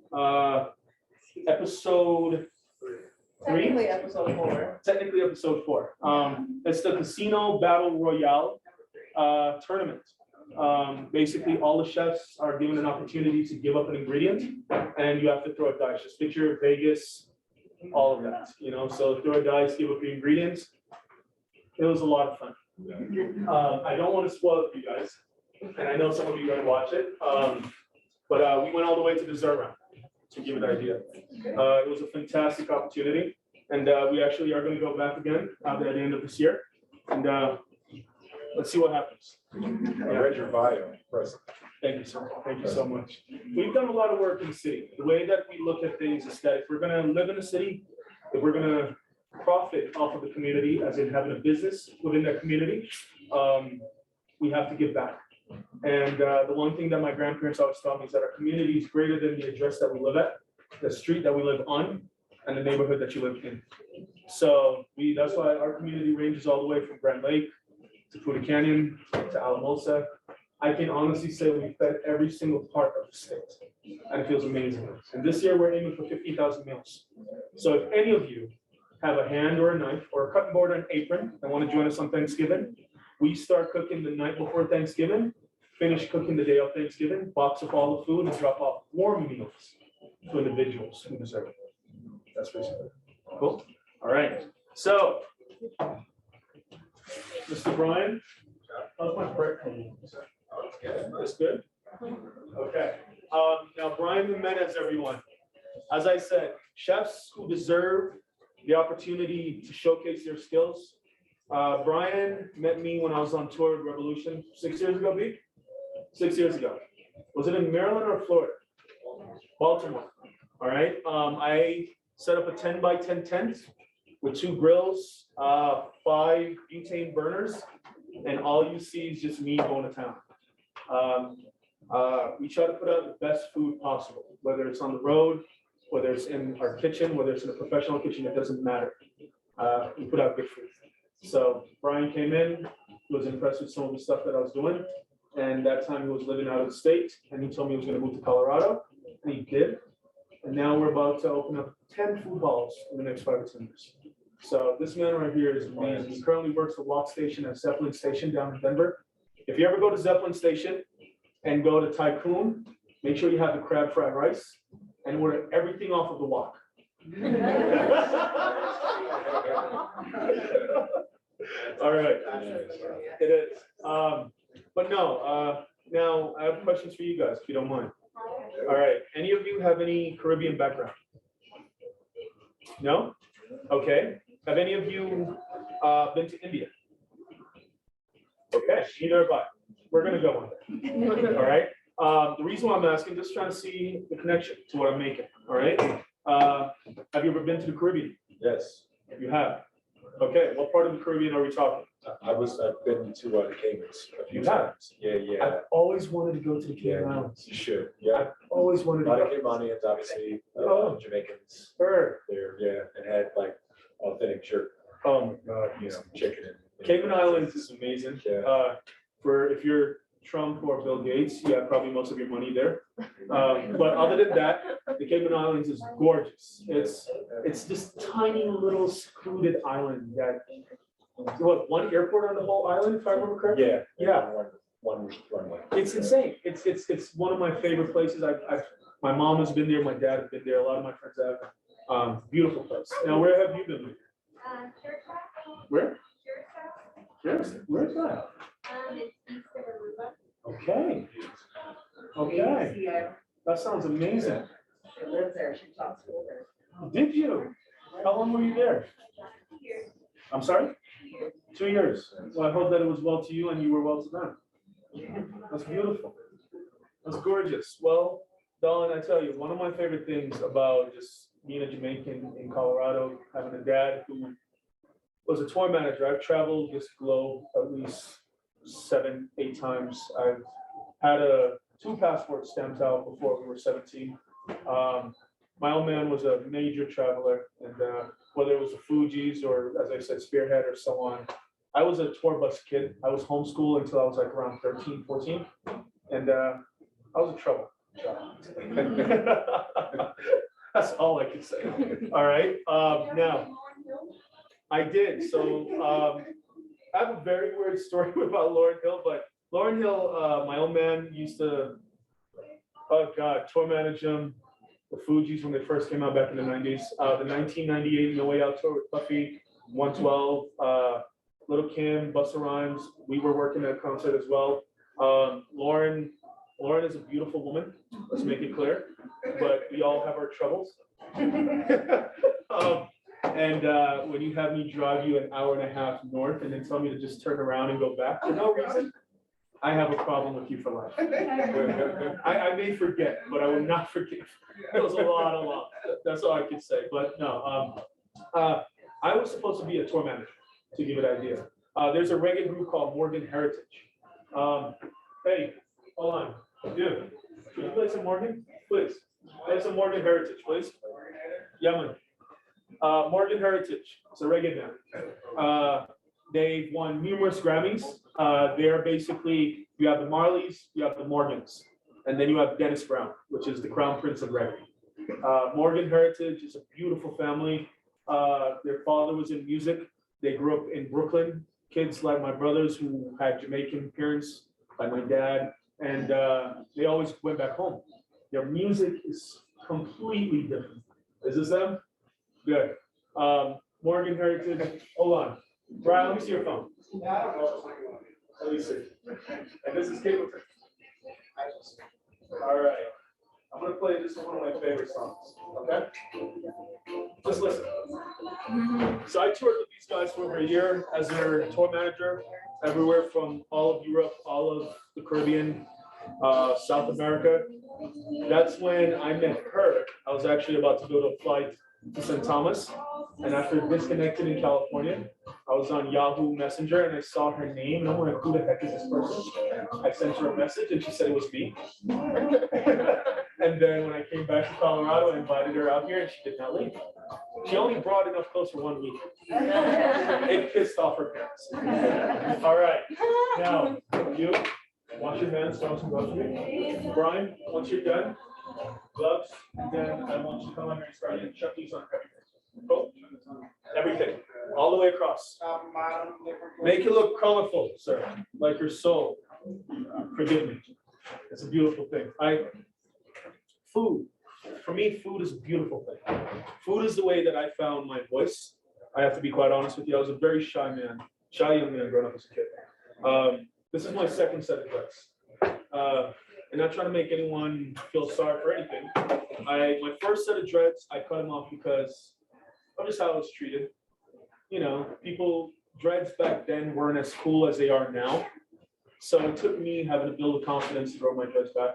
episode 3. Technically episode 4. Technically episode 4. It's the Casino Battle Royale tournament. Basically, all the chefs are given an opportunity to give up an ingredient, and you have to throw a dice. Just picture Vegas, all of that, you know. So throw a dice, give up the ingredients. It was a lot of fun. I don't want to spoil it for you guys, and I know some of you are going to watch it. But we went all the way to dessert round to give you an idea. It was a fantastic opportunity, and we actually are going to go back again at the end of this year, and let's see what happens. I read your bio. Impressive. Thank you, sir. Thank you so much. We've done a lot of work in the city. The way that we look at things is that if we're going to live in the city, if we're going to profit off of the community, as in having a business within that community, we have to give back. And the one thing that my grandparents always taught me is that our community is greater than the address that we live at, the street that we live on, and the neighborhood that you live in. So that's why our community ranges all the way from Grand Lake to Puda Canyon to Alamosa. I can honestly say we fed every single part of the state, and it feels amazing. And this year we're aiming for 15,000 meals. So if any of you have a hand or a knife or a cutting board and apron and want to join us on Thanksgiving, we start cooking the night before Thanksgiving, finish cooking the day of Thanksgiving, box up all the food and drop off warm meals to individuals who deserve it. That's basically it. Cool. All right. So, Mr. Brian, how's my break? That's good. Okay. Now, Brian Jimenez, everyone. As I said, chefs who deserve the opportunity to showcase their skills. Brian met me when I was on tour with Revolution 6 years ago, B? 6 years ago. Was it in Maryland or Florida? Baltimore. All right. I set up a 10 by 10 tent with 2 grills, 5 butane burners, and all you see is just me going to town. We try to put out the best food possible, whether it's on the road, whether it's in our kitchen, whether it's in a professional kitchen, it doesn't matter. We put out good food. So Brian came in, he was impressed with some of the stuff that I was doing. And that time he was living out of the state, and he told me he was going to move to Colorado, and he did. And now we're about to open up 10 food halls in the next 5 or 10 years. So this man right here is man. He currently works the walk station at Zeppelin Station down in Denver. If you ever go to Zeppelin Station and go to Tycoon, make sure you have the crab fried rice and order everything off of the walk. All right, it is. But no, now I have questions for you guys, if you don't mind. All right, any of you have any Caribbean background? No? Okay. Have any of you been to India? Okay, neither have I. We're gonna go on there. All right. The reason why I'm asking, just trying to see the connection to what I'm making. All right. Have you ever been to the Caribbean? Yes. You have. Okay. What part of the Caribbean are we talking? I've been to the Caymans a few You have? times. Yeah. I've always wanted to go to the Cayman Yeah. Islands. You should. Yeah. I've always wanted A to lot of go. Caymanians, obviously, Oh. Jamaicans Sure. there, yeah, and had like authentic jerk, Oh my God. chicken. And Cayman Islands is amazing. Yeah. For if you're Trump or Bill Gates, you have probably most of your money there. But other than that, the Cayman Islands is gorgeous. It's this tiny little secluded island that, what, 1 airport on the whole island, if I remember correctly? Yeah. Yeah. One runway. It's insane. It's one of my favorite places. My mom has been there, my dad has been there, a lot of my friends have. Beautiful place. Now, where have you been? Where? Where's that? It's east of Aruba. Okay. Okay. That sounds amazing. She lives there, she talks to her. Did you? How long were you there? I'm sorry? 2 years. Well, I hope that it was well to you and you were well to them. That's beautiful. That's gorgeous. Well, Dawn, I tell you, one of my favorite things about just being a Jamaican in Colorado, having a dad who was a tour manager. I've traveled this globe at least 7, 8 times. I've had 2 passports stamped out before we were 17. My old man was a major traveler, and whether it was the Fugees or, as I said, Spearhead or so on, I was a tour bus kid. I was homeschooled until I was like around 13, 14, and I was a trouble child. That's all I can say. All right. Now, I did. So I have a very weird story about Lauryn Hill, but Lauryn Hill, my old man used to, oh God, tour manage them. The Fugees when they first came out back in the 90s. The 1998 No Way Out tour with Puffy, 112, Little Kim, Busta Rhymes. We were working that concert as well. Lauryn is a beautiful woman. Let's make it clear, but we all have our troubles. When you have me drive you an hour and a half north and then tell me to just turn around and go back for no reason, I have a problem with you for life. I may forget, but I will not forgive. It was a lot. That's all I can say. But no, I was supposed to be a tour manager, to give it an idea. There's a reggae group called Morgan Heritage. Hey, hold on. Dude, could you play some Morgan? Please. Play some Morgan Heritage, please. Yeah, man. Morgan Heritage. It's a reggae band. They've won numerous Grammys. They're basically, you have the Marleys, you have the Morgans, and then you have Dennis Brown, which is the crown prince of reggae. Morgan Heritage is a beautiful family. Their father was in music. They grew up in Brooklyn. Kids like my brothers who had Jamaican parents, like my dad, and they always went back home. Their music is completely different. Is this them? Good. Morgan Heritage, hold on. Brian, let me see your phone. Let me see. And this is cable. All right. I'm gonna play this one of my favorite songs. Okay? Just listen. So I toured with these guys for over a year as their tour manager, everywhere from all of Europe, all of the Caribbean, South America. That's when I met her. I was actually about to go to a flight to St. Thomas. And after disconnecting in California, I was on Yahoo Messenger and I saw her name and I'm like, who the heck is this person? I sent her a message and she said it was me. And then when I came back to Colorado, I invited her out here and she did not leave. She only brought enough clothes for 1 week. It pissed off her parents. All right, now you wash your hands, wash some gloves for me. Brian, once you're done, gloves, and then I want you to come under and start and chuck these on everything. Cool? Everything, all the way across. Make it look colorful, sir, like your soul. Forgive me. It's a beautiful thing. Food, for me, food is a beautiful thing. Food is the way that I found my voice. I have to be quite honest with you. I was a very shy young man growing up as a kid. This is my second set of dreads. And not trying to make anyone feel sorry for anything. My first set of dreads, I cut them off because of just how I was treated. You know, dreads back then weren't as cool as they are now. So it took me having to build the confidence to grow my dreads back.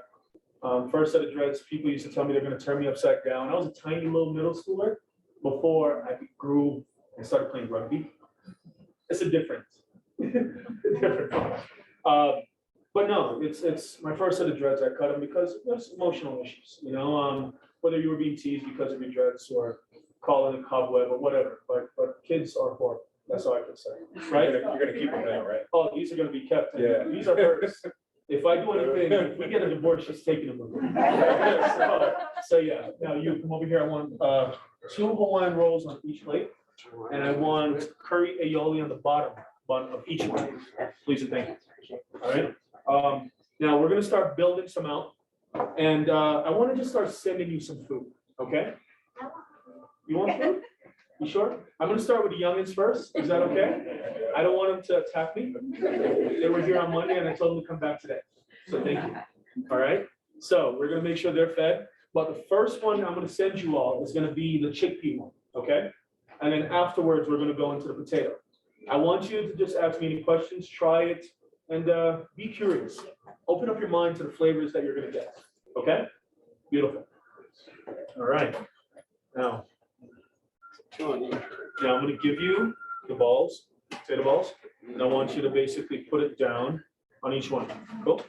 First set of dreads, people used to tell me they're going to turn me upside down. I was a tiny little middle schooler before I grew and started playing rugby. It's a difference. But no, it's my first set of dreads. I cut them because there's emotional issues, you know, whether you were being teased because of your dreads or calling a cobweb or whatever. But kids are horrible. That's all I can say, right? You're gonna keep them now, right? Oh, these are going to be kept. Yeah. These are hers. If I do anything, if we get a divorce, she's taking them with her. So yeah, now you come over here. I want 2 Hawaiian rolls on each plate, and I want curry aioli on the bottom of each plate. Please and thank you. All right. Now we're gonna start building some out, and I want to just start sending you some food. Okay? You want food? You sure? I'm gonna start with the youngins first. Is that okay? I don't want them to attack me. They were here on Monday and I told them to come back today. So thank you. All right. So we're gonna make sure they're fed. But the first one I'm gonna send you all is gonna be the chickpea one. Okay? And then afterwards, we're gonna go into the potato. I want you to just ask me any questions, try it, and be curious. Open up your mind to the flavors that you're gonna get. Okay? Beautiful. All right. Now, I'm gonna give you the balls, potato balls, and I want you to basically put it down on each one. Cool?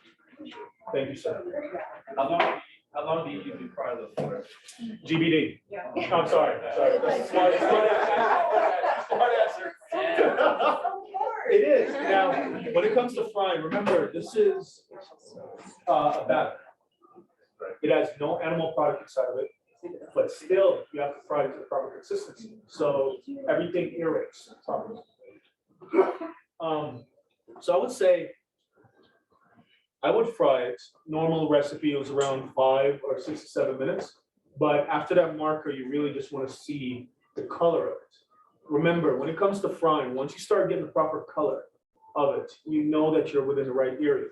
Thank you, sir. How long do you usually fry those for? GBD. I'm sorry. That's a smart answer. It is. Now, when it comes to frying, remember, this is a batter. It has no animal product inside of it, but still, you have to fry it to the proper consistency. So everything aerates properly. So I would say, I would fry it. Normal recipe was around 5 or 6 to 7 minutes. But after that marker, you really just want to see the color of it. Remember, when it comes to frying, once you start getting the proper color of it, you know that you're within the right area.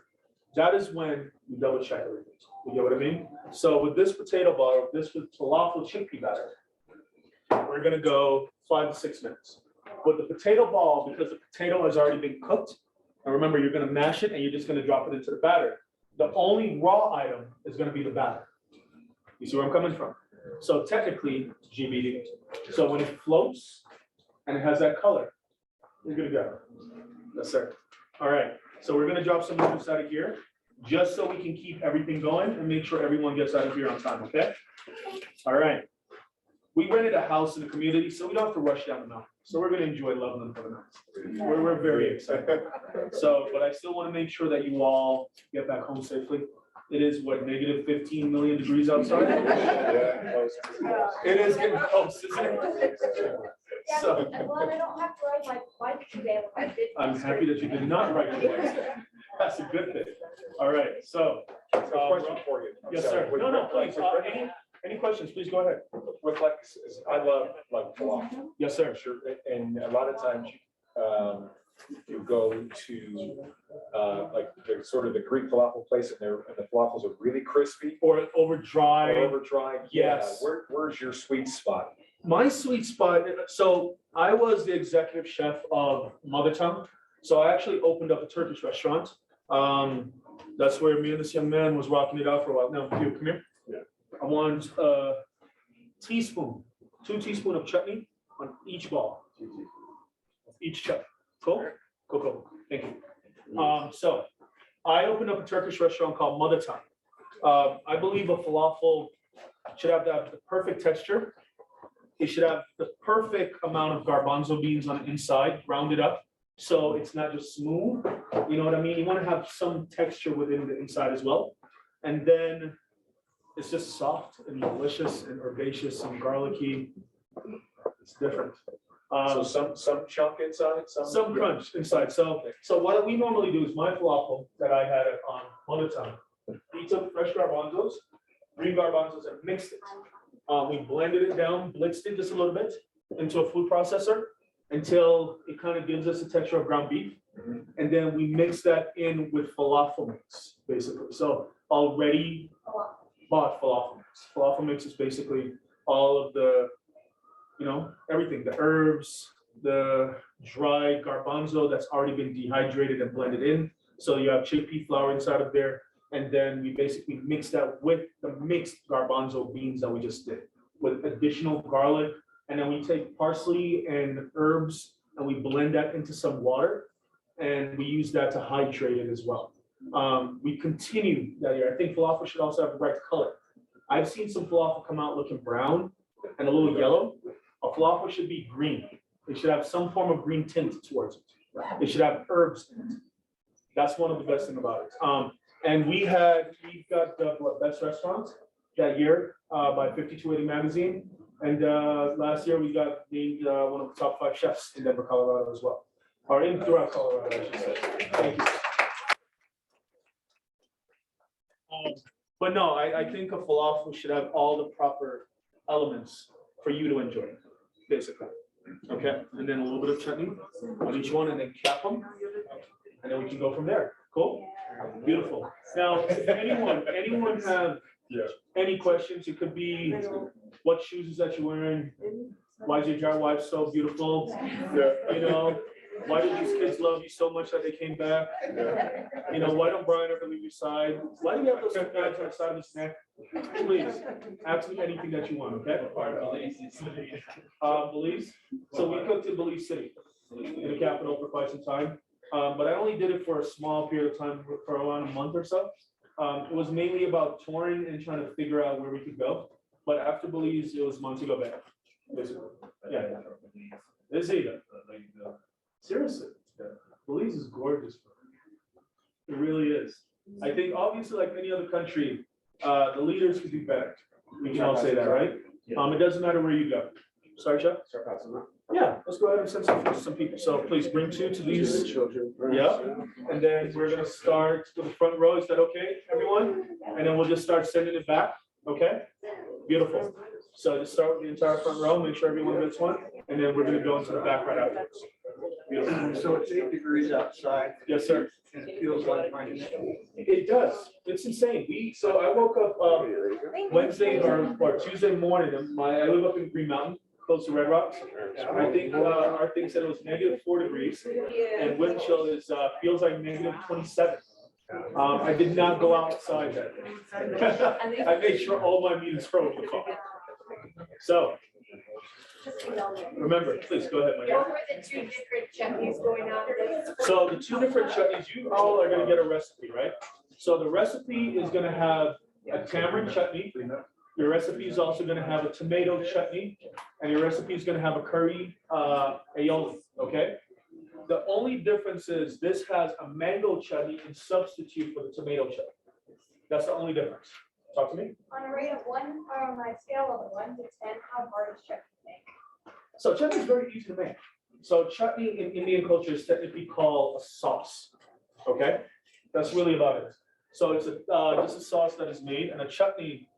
That is when you double check everything. You get what I mean? So with this potato bar, this with falafel chickpea batter, we're gonna go 5 to 6 minutes. With the potato ball, because the potato has already been cooked, and remember, you're gonna mash it and you're just gonna drop it into the batter. The only raw item is gonna be the batter. You see where I'm coming from? So technically, GBD. So when it floats and it has that color, you're good to go. Yes, sir. All right, so we're gonna drop some noodles out of here, just so we can keep everything going and make sure everyone gets out of here on time, okay? All right. We rented a house in the community, so we don't have to rush down the mountain. So we're gonna enjoy Loveland for the night. We're very excited. So, but I still wanna make sure that you all get back home safely. It is what, negative 15 million degrees outside? It is getting close, isn't it? So, Well, I don't have to ride my bike today. If I did. I'm happy that you did not write your bike. That's a good thing. All right, so. A question for you. I'm Yes, sorry. sir. With No, no, reflex- please, any questions, please go ahead. Reflex, I love like falafel. Yes, sir. Sure, and a lot of times you go to like the sort of the Greek falafel place and the falafels are really crispy Or over dry. or over dry. Yes. Yeah, where's your sweet spot? My sweet spot, so I was the executive chef of Mother Tongue. So I actually opened up a Turkish restaurant. That's where me and this young man was rocking it out for a while. Now, you come here. Yeah. I want a teaspoon, 2 teaspoons of chutney on each ball. Each chutney. Cool? Cool. Thank you. So I opened up a Turkish restaurant called Mother Tongue. I believe a falafel should have the perfect texture. It should have the perfect amount of garbanzo beans on the inside, rounded up. So it's not just smooth, you know what I mean? You want to have some texture within the inside as well. And then it's just soft and delicious and herbaceous and garlicky. It's different. So some chunk inside, Some crunch inside. So what we normally do is my falafel that I had on Mother Tongue. We took fresh garbanzos, green garbanzos, and mixed it. We blended it down, blitzed it just a little bit into a food processor until it kind of gives us a texture of ground beef. And then we mix that in with falafel mix, basically. So already bought falafel mix. Falafel mix is basically all of the, everything, the herbs, the dry garbanzo that's already been dehydrated and blended in. So you have chickpea flour inside of there. And then we basically mix that with the mixed garbanzo beans that we just did with additional garlic. And then we take parsley and herbs and we blend that into some water. And we use that to hydrate it as well. We continue that year. I think falafel should also have the right color. I've seen some falafel come out looking brown and a little yellow. A falafel should be green. It should have some form of green tint towards it. It should have herbs in it. That's one of the best things about it. And we got the best restaurant that year by 5280 magazine. And last year we got named one of the top 5 chefs in Denver, Colorado as well. Or in throughout Colorado, I should say. Thank you. But no, I think a falafel should have all the proper elements for you to enjoy, basically. Okay, and then a little bit of chutney on each one and then cap them. And then we can go from there. Cool? Beautiful. Now, if anyone have any questions, it could be what shoes is that you're wearing? Why is your wife so beautiful? Why do these kids love you so much that they came back? You know, why don't Brian ever leave your side? Why do you have those bags on the side of his neck? Please, ask me anything that you want, okay? Belize, so we cooked in Belize City, in the capital for quite some time. But I only did it for a small period of time, for around a month or so. It was mainly about touring and trying to figure out where we could go. But after Belize, it was Montego Bay, basically. Yeah. Is he? Seriously, Belize is gorgeous. It really is. I think obviously like any other country, the leaders could do better. We can all say that, right? It doesn't matter where you go. Sorry, Chef? Yeah, let's go ahead and send some food to some people. So please bring 2 to these children. Yeah, and then we're gonna start with the front row. Is that okay, everyone? And then we'll just start sending it back, okay? Beautiful. So just start with the entire front row, make sure everyone gets one, and then we're gonna go into the back right afterwards. Beautiful. So it's 8 degrees outside. Yes, sir. And it feels like rain. It does. It's insane. So I woke up Wednesday or Tuesday morning. I live up in Green Mountain, close to Red Rocks. I think our thing said it was -4 degrees, and wind chill is feels like -27. I did not go outside that day. I made sure all my meat is frozen in the car. So remember, please go ahead, my dear. What were the 2 different chutneys going on? So the 2 different chutneys, you all are gonna get a recipe, right? So the recipe is gonna have a tamarind chutney. Your recipe is also gonna have a tomato chutney, and your recipe is gonna have a curry aioli, okay? The only difference is this has a mango chutney in substitute for the tomato chutney. That's the only difference. Talk to me. On a rate of 1, or on my scale of 1 to 10, how hard is chutney to make? So chutney is very easy to make. So chutney in Indian culture is technically called a sauce, okay? That's really about it. So it's just a sauce that is made, and a chutney,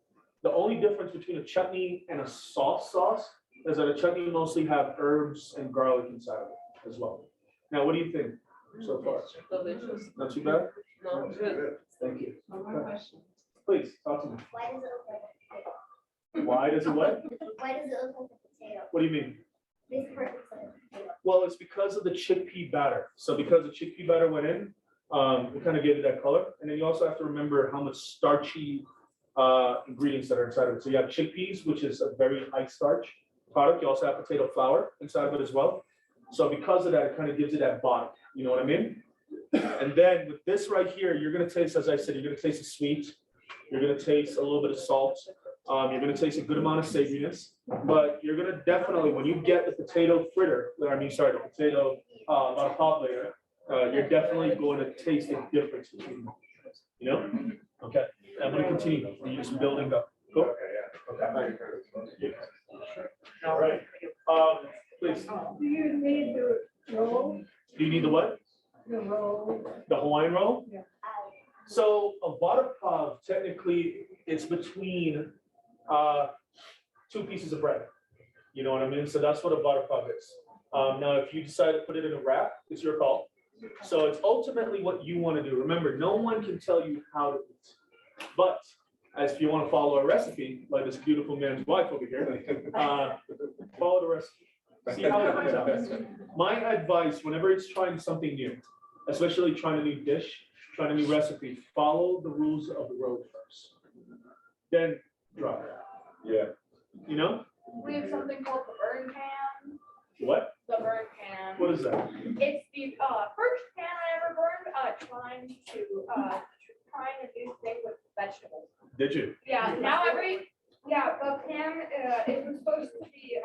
the only difference between a chutney and a sauce is that a chutney mostly have herbs and garlic inside of it as well. Now, what do you think so far? Delicious. Not too bad? No, good. Thank you. One more question. Please, talk to me. Why does it look like a potato? Why does it what? Why does it look like a potato? What do you mean? This part looks like a potato. Well, it's because of the chickpea batter. So because the chickpea batter went in, it kind of gave it that color. And then you also have to remember how much starchy ingredients that are inside of it. So you have chickpeas, which is a very high starch product. You also have potato flour inside of it as well. So because of that, it kind of gives it that body. You know what I mean? And then with this right here, you're gonna taste, as I said, you're gonna taste the sweet. You're gonna taste a little bit of salt. You're gonna taste a good amount of savoriness. But you're gonna definitely, when you get the potato fritter, the potato vada pav later, you're definitely going to taste the difference between them. You know? Okay. I'm gonna continue. You're just building up. Cool? Okay. All right. Please. Do you need the roll? Do you need the what? The roll? The Hawaiian roll? Yeah. So a vada pav, technically, it's between 2 pieces of bread. You know what I mean? So that's what a vada pav is. Now, if you decide to put it in a wrap, it's your call. So it's ultimately what you want to do. Remember, no one can tell you how to eat. But as if you want to follow a recipe, like this beautiful man's wife over here, follow the recipe. See how it comes out. My advice, whenever it's trying something new, especially trying a new dish, trying a new recipe, follow the rules of the road first. Then drop it. Yeah. You know? We have something called the burn pan. What? The burn pan. What is that? It's the first pan I ever burned, trying a new thing with vegetables. Did you? Yeah, now the pan, it was supposed to be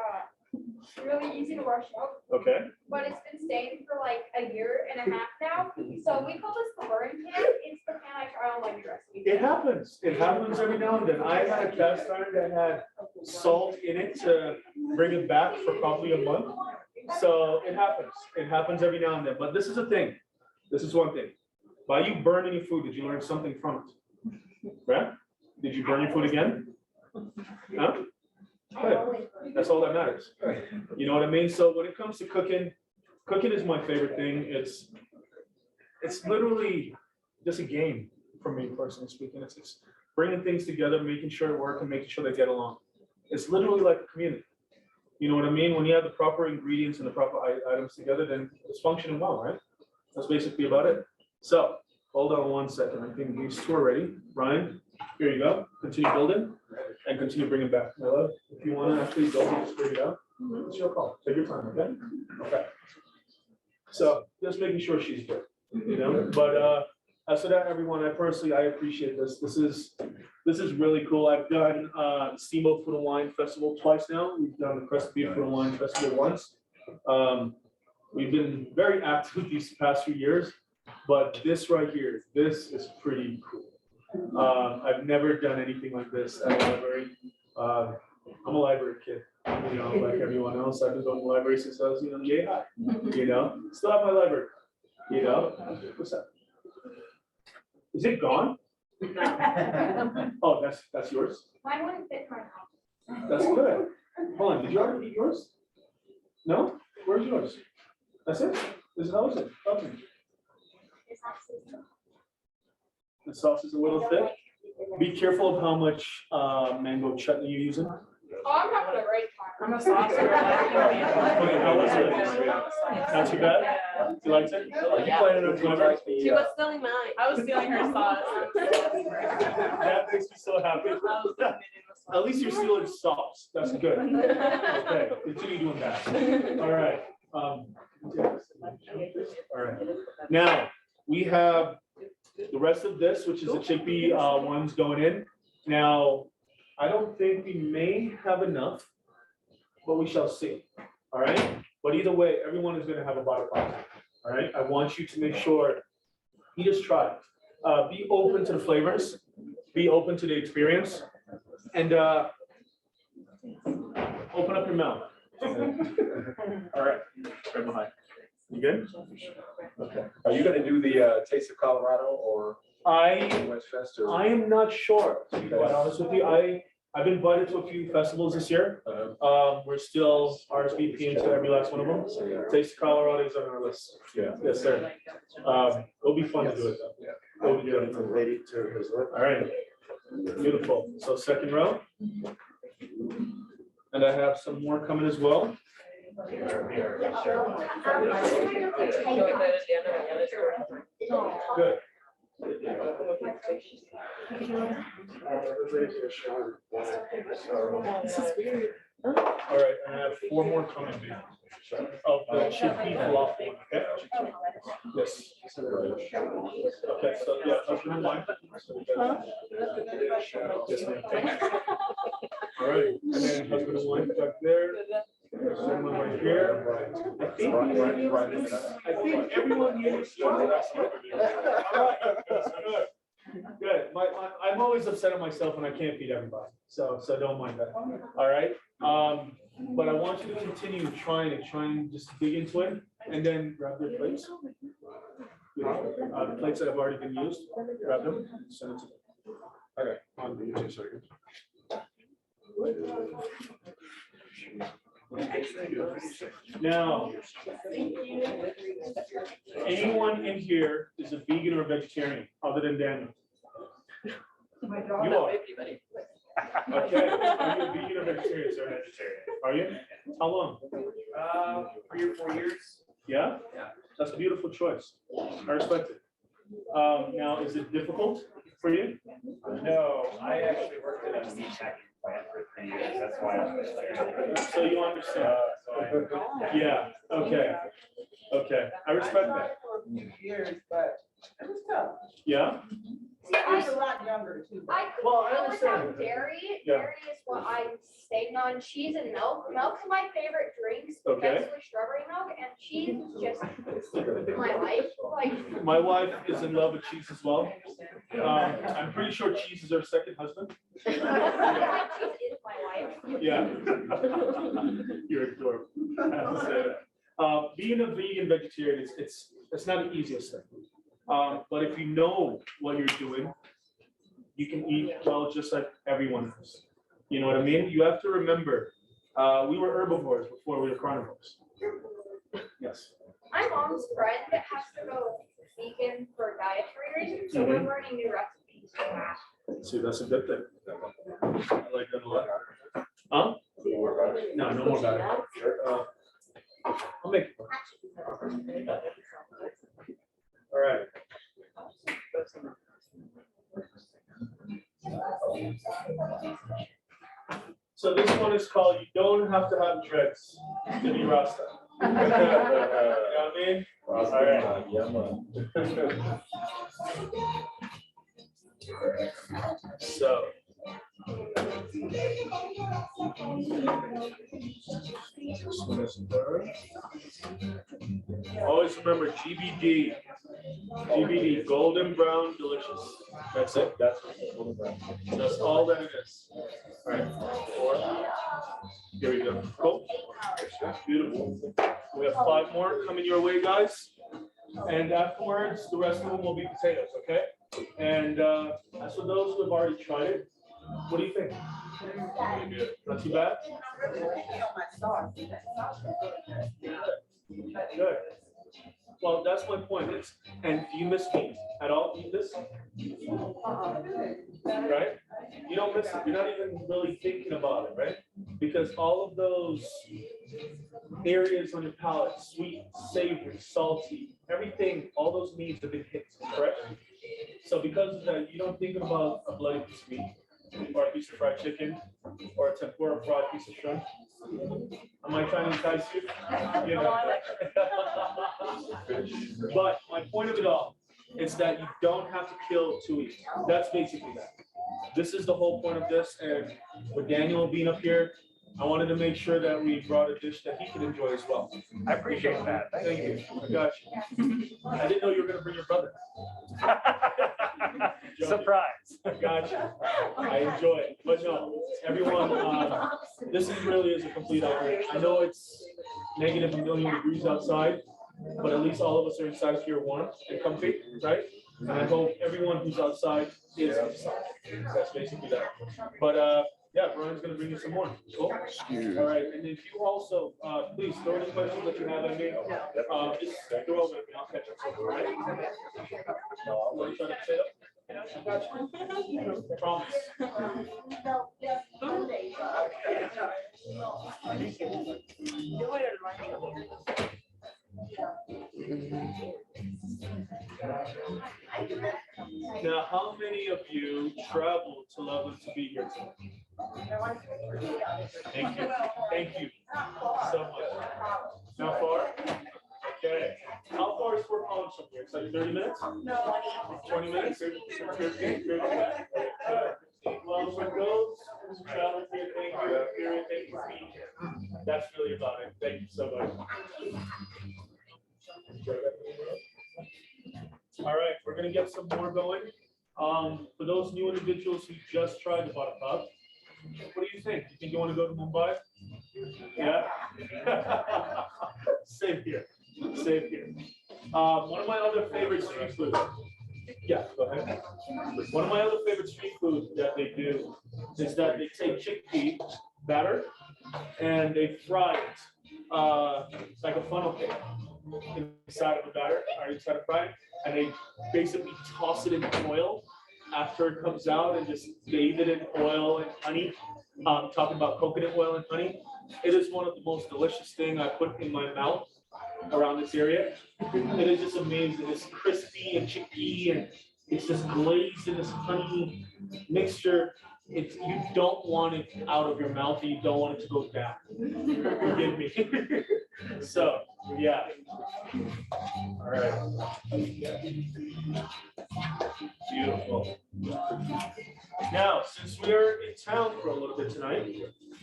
really easy to wash out, Okay. but it's been staying for like a year and a half now. So we call this the burn pan. It's the pan I try on my new recipes. It happens. It happens every now and then. I had a cast iron that had salt in it to bring it back for probably a month. So it happens. It happens every now and then. But this is the thing. This is one thing. By you burning your food, did you learn something from it? Right? Did you burn your food again? No? Good. That's all that matters. You know what I mean? So when it comes to cooking, cooking is my favorite thing. It's literally just a game for me, personally speaking. It's bringing things together, making sure it works, and making sure they get along. It's literally like a community. You know what I mean? When you have the proper ingredients and the proper items together, then it's functioning well, right? That's basically about it. So, hold on one second. I think these two are ready. Ryan, here you go. Continue building and continue bringing back. Mila, if you want to actually build it, just bring it out. It's your call. Take your time, okay? Okay. So, just making sure she's good, you know? But as for that, everyone, I appreciate this. This is really cool. I've done Steamboat Food and Wine Festival twice now. We've done the Crest Beef Food and Wine Festival once. We've been very active these past few years, but this right here, this is pretty cool. I've never done anything like this at a library. I'm a library kid, you know, like everyone else. I've been going to the library since I was, yay high, you know, still have my library, you know. What's that? Is it gone? Oh, that's yours? Mine wouldn't fit my house. That's good. Hold on, did you already eat yours? No? Where's yours? That's it? This is how is it? Okay. It's absolutely. The sauce is a little thick. Be careful of how much mango chutney you're using. Oh, I'm having a great time. I'm a saucer. Okay, how was it? Not too bad? You liked it? You planning on doing it? She was stealing mine. I was stealing her sauce. That makes me so happy. At least you're stealing sauce. That's good. Okay, continue doing that. All right. All right. Now, we have the rest of this, which is the chickpea ones going in. Now, I don't think we may have enough, but we shall see. All right. But either way, everyone is going to have a Vada pot. All right. I want you to make sure you just try it. Be open to the flavors. Be open to the experience, and open up your mouth. All right. Right behind. You good? Okay. Are you gonna do the Taste of Colorado or West Fest or? I am not sure, to be quite honest with you. I've been invited to a few festivals this year. We're still RSVPing to every last one of them. Taste of Colorado is on our list. Yeah. Yes, sir. It'll be fun to do it though. Yeah. It'll be good. All right. Beautiful. So second row. And I have some more coming as well. Good. All right, and I have 4 more coming. Of the chickpea falafel, okay? Yes. Okay, so yeah, husband and wife. Yes, ma'am. All right, and then husband and wife back there. Someone right here. I think everyone here is. All right, good. Good. I'm always upset at myself when I can't feed everybody, so don't mind that. All right. But I want you to continue trying just dig into it, and then grab their plates. The plates that have already been used, grab them, send it to them. Okay. On the 2 seconds. Now, anyone in here is a vegan or vegetarian other than Daniel? My You dog. are. Okay, are you a vegan or vegetarian, sir? Vegetarian. Are you? How long? 3 or 4 years. Yeah? Yeah. That's a beautiful choice. I respect it. Now, is it difficult for you? No, I actually worked at a meat packing plant for 3 years. That's why I'm vegetarian. So you understand? Yeah, okay. Okay, I respect that. Years, but it was tough. Yeah? See, I was a lot younger too. I could Well, I go understand. without dairy. Yeah. Dairy is what I'm staying on. Cheese and milk. Milk's my favorite drinks, Okay. especially strawberry milk, and cheese is just my life. Like, My wife is in love with cheese as well. I'm pretty sure cheese is her second husband. cheese is my life. Yeah. You're adorable. I have to say that. Being a vegan vegetarian, it's not the easiest thing. But if you know what you're doing, you can eat well just like everyone else. You know what I mean? You have to remember, we were herbivores before we were carnivores. Yes. My mom's friend has to go vegan for dietary reasons, so we're learning new recipes for that. See, that's a good thing. I like that a lot. Huh? No, no more about it. I'll make. All right. So this one is called "You Don't Have to Have Dreads to Be Rasta." You know what I mean? All right. Yeah, man. So. Always remember GBD. GBD, golden brown delicious. That's it. That's all that it is. All right. 4. Here we go. Cool. Beautiful. We have 5 more coming your way, guys. And afterwards, the rest of them will be potatoes, okay? And as for those who have already tried it, what do you think? Not too bad? Good. Well, that's my point. And do you miss meat at all? Eat this? Right? You don't miss it. You're not even really thinking about it, right? Because all of those areas on your palate, sweet, savory, salty, everything, all those needs have been hit, correct? So because of that, you don't think about a bloody piece of meat, or a piece of fried chicken, or a tempura fried piece of shrimp. Am I trying to entice you? You know. But my point of it all is that you don't have to kill to eat. That's basically that. This is the whole point of this, and with Daniel being up here, I wanted to make sure that we brought a dish that he could enjoy as well. I appreciate that. Thank you. I got you. I didn't know you were gonna bring your brother. Surprise. I got you. I enjoy it. But no, everyone, this really is a complete outlet. I know it's negative 1,000,000 degrees outside, but at least all of us are inside here warm and comfy, right? And I hope everyone who's outside is inside. That's basically that. But yeah, Brian's gonna bring you some more. Cool. All right, and if you also, please throw any questions that you have at me. Just throw them at me. I'll catch up. All right. What are you trying to say? I got you. Promise. Now, how many of you traveled to Loveland to be here tonight? Thank you. Thank you so much. How far? Okay. How far is Fort Collins from here? It's like 30 minutes? No. 20 minutes? 15? Well, for those who traveled here, thank you. Here, thank you for being here. That's really about it. Thank you so much. All right, we're gonna get some more going. For those new individuals who just tried the Vada, what do you think? You think you want to go to Mumbai? Yeah. Same here. Same here. One of my other favorite street food. Yeah, go ahead. One of my other favorite street food that they do is that they take chickpea batter and they fry it. It's like a funnel cake inside of a batter, or inside of frying, and they basically toss it in oil after it comes out and just bathe it in oil and honey. Talking about coconut oil and honey. It is one of the most delicious things I put in my mouth around this area. It is just amazing. It's crispy and chickpea, and it's just glazed in this honey mixture. It's, you don't want it out of your mouth, and you don't want it to go down. Forgive me. So, yeah. All right. Beautiful. Now, since we're in town for a little bit tonight,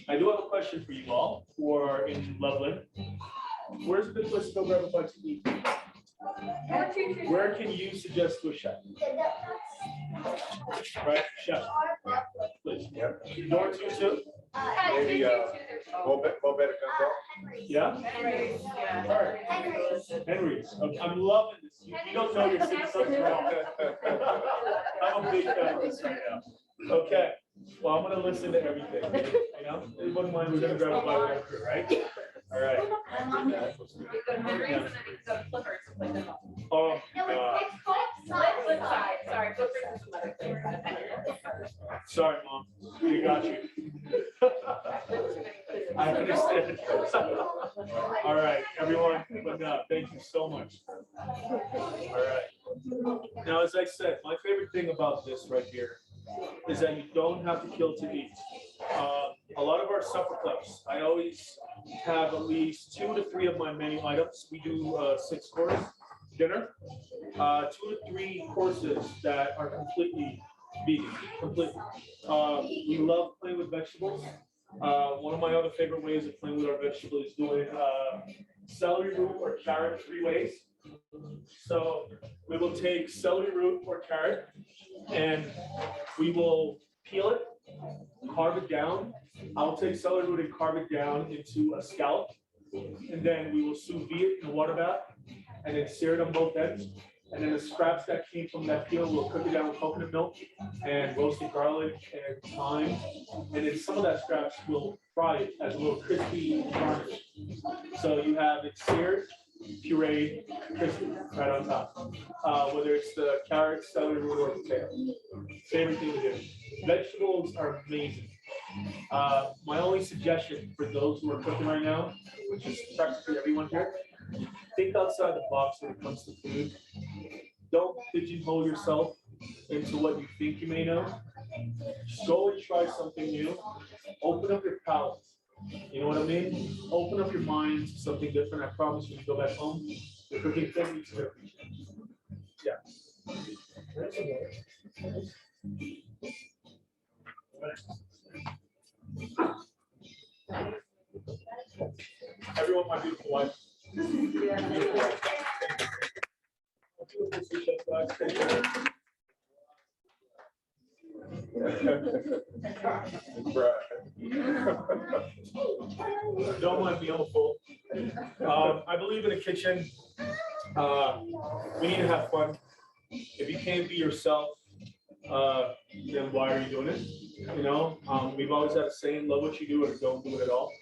I do have a question for you all who are in Loveland. Where's a good place to go grab a bite to eat? Where can you suggest to a chef? Right, chef. Please. Door 22? Maybe, better Yeah? All right. Henry's. Okay, I'm loving this. You don't know you're sitting something wrong. I'm a big fan of this right now. Okay. Well, I'm gonna listen to everything. You know, it wouldn't mind. We're gonna grab a bite of it, right? All right. Oh, sorry, Mom. We got you. understand. All right, everyone, but thank you so much. All right. Now, as I said, my favorite thing about this right here is that you don't have to kill to eat. A lot of our supper clubs, I always have at least 2 to 3 of my menu items. We do 6-course dinner, 2 to 3 courses that are completely vegan, completely. We love playing with vegetables. One of my other favorite ways of playing with our vegetables is doing celery root or carrot 3 ways. So we will take celery root or carrot and we will peel it, carve it down. I'll take celery root and carve it down into a scallop. And then we will sous vide it in a water bath and then sear it on both ends. And then the scraps that came from that peel, we'll cook it down with coconut milk and roasted garlic and thyme. And then some of that scraps we'll fry it as a little crispy garnish. So you have it seared, pureed, crispy right on top. Whether it's the carrot, celery root, or potato. Favorite thing to do. Vegetables are amazing. My only suggestion for those who are cooking right now, which is practically everyone here, think outside the box when it comes to food. Don't pigeonhole yourself into what you think you may know. Just go and try something new. Open up your palate. You know what I mean? Open up your mind to something different. I promise when you go back home, the cooking techniques are different. Yeah. Everyone, my beautiful wife. Beautiful wife. Don't mind me, I'm full. I believe in a kitchen. We need to have fun. If you can't be yourself, then why are you doing it? You know, we've always had a saying, love what you do or don't do it at all.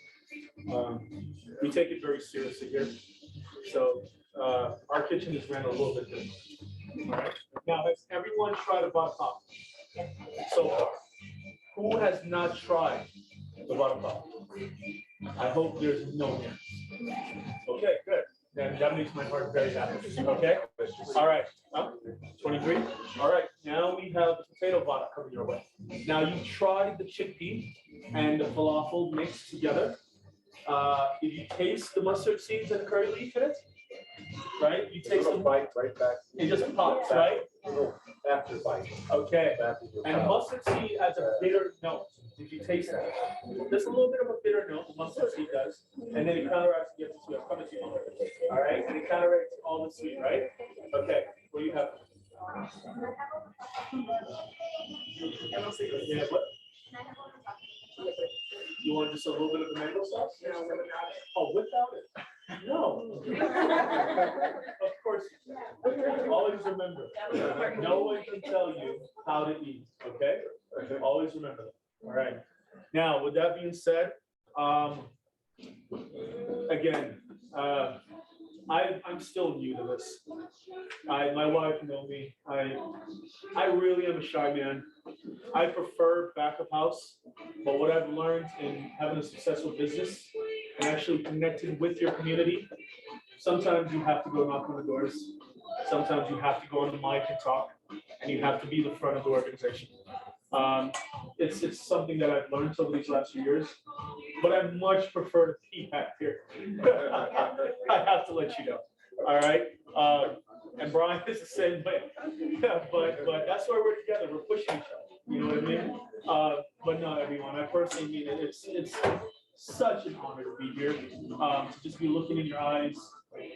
We take it very seriously here. So our kitchen is ran a little bit different. All right. Now, has everyone tried a Vada pop so far? Who has not tried the Vada pop? I hope there's no hands. Okay, good. Then that makes my heart very happy. Okay. All right. 23. All right. Now we have the potato Vada coming your way. Now you tried the chickpea and the falafel mixed together. Did you taste the mustard seeds and curry leaf in it? Right? You taste the bite right back. It just pops, right? After bite. Okay. And mustard seed has a bitter note. Did you taste that? There's a little bit of a bitter note, the mustard seed does. And then it counteracts against the sweet. Come to you. All right? And it counteracts all the sweet, right? Okay. What do you have? Yeah, what? You want just a little bit of the mango sauce? Oh, without it? No. Of course. Always remember, no one can tell you how to eat, okay? Always remember that. All right. Now, with that being said, again, I'm still new to this. My wife knows me. I really am a shy man. I prefer back of house, but what I've learned in having a successful business and actually connecting with your community, sometimes you have to go knock on the doors. Sometimes you have to go on the mic and talk, and you have to be the front of the organization. It's something that I've learned over these last few years, but I much prefer to be back here. I have to let you know. All right. And Brian is the same way. but that's why we're together. We're pushing each other. You know what I mean? But no, everyone. I personally mean it. It's such an honor to be here. To just be looking in your eyes,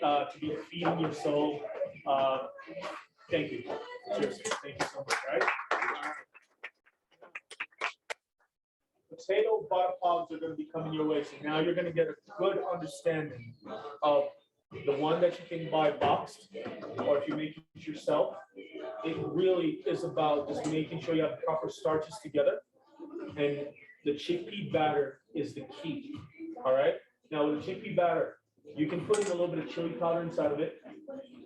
to be feeding your soul. Thank you. Seriously, thank you so much. Right? Potato Vada pods are going to be coming your way. So now you're going to get a good understanding of the one that you can buy boxed, or if you make it yourself. It really is about just making sure you have the proper starches together. And the chickpea batter is the key. All right. Now with the chickpea batter, you can put in a little bit of chili powder inside of it.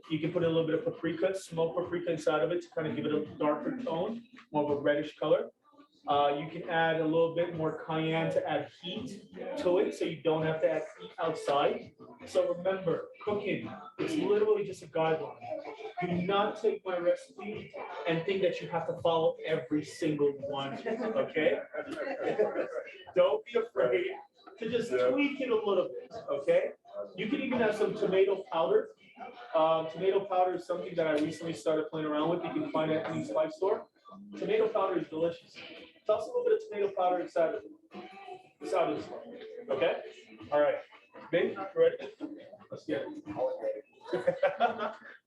You can put in a little bit of paprika, smoked paprika inside of it to kind of give it a darker tone, more of a reddish color. You can add a little bit more cayenne to add heat to it, so you don't have to add heat outside. So remember, cooking, it's literally just a guideline. Do not take my recipe and think that you have to follow every single one, okay? Don't be afraid to just tweak it a little bit, okay? You can even have some tomato powder. Tomato powder is something that I recently started playing around with. You can find it at any spice store. Tomato powder is delicious. Toss a little bit of tomato powder inside of this one, okay? All right, babe, you ready? Let's get it.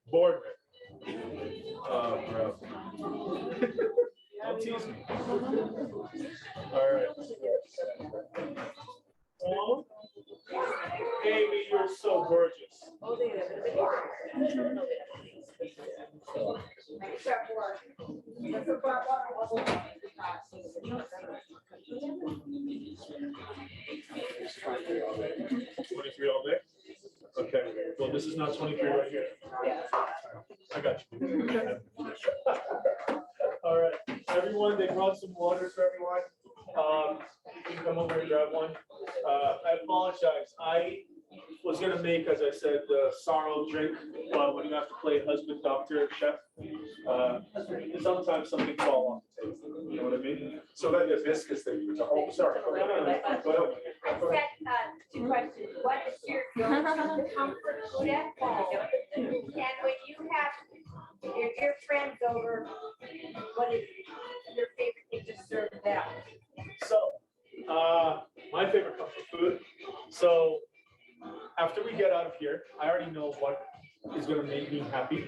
Bored. Oh, bro. Don't tease me. All right. Oh, Amy, you're so gorgeous. $23 all day? Okay, well, this is not 23 right here. I got you. All right, everyone, they brought some water for everyone. You can come over and grab one. I apologize. I was gonna make, as I said, the sorrow drink, but when you have to play husband, doctor, chef, sometimes something fall off the table. You know what I mean? So that hibiscus that you were talking, oh, sorry. Go ahead. Go ahead. Two questions. What is your comfort food at home? And when you have your dear friends over, what is your favorite thing to serve them? So, my favorite comfort food. So, after we get out of here, I already know what is gonna make me happy.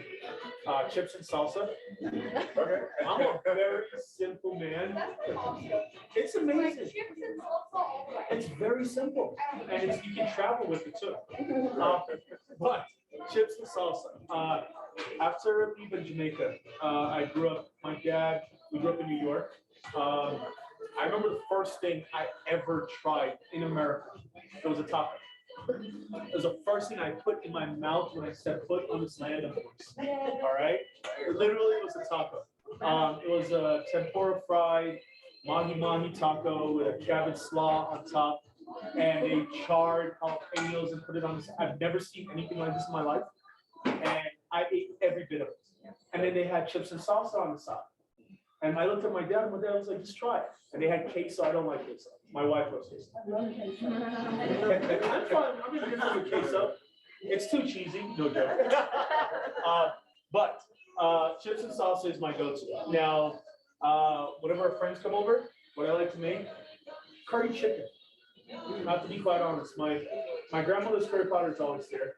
Chips and salsa. Okay. I'm a very simple man. That's awesome. It's Like amazing. chips and salsa all the way. It's very simple, and it's, you can travel with it too. But chips and salsa. After leaving Jamaica, I grew up. My dad, we grew up in New York. I remember the first thing I ever tried in America. It was a taco. It was the first thing I put in my mouth when I set foot on this land of yours. All right, it literally was a taco. It was a tempura fried mahi taco with a cabbage slaw on top, and they charred jalapenos and put it on this. I've never seen anything like this in my life, and I ate every bit of it. And then they had chips and salsa on the side. And I looked at my dad, and my dad was like, just try it. And they had queso. I don't like queso. My wife loves queso. I'm fine. I'm gonna get some queso. It's too cheesy. No joke. But chips and salsa is my go-to. Now, whenever our friends come over, what I like to make, curry chicken. Not to be quite honest, my grandmother's curry powder is always there.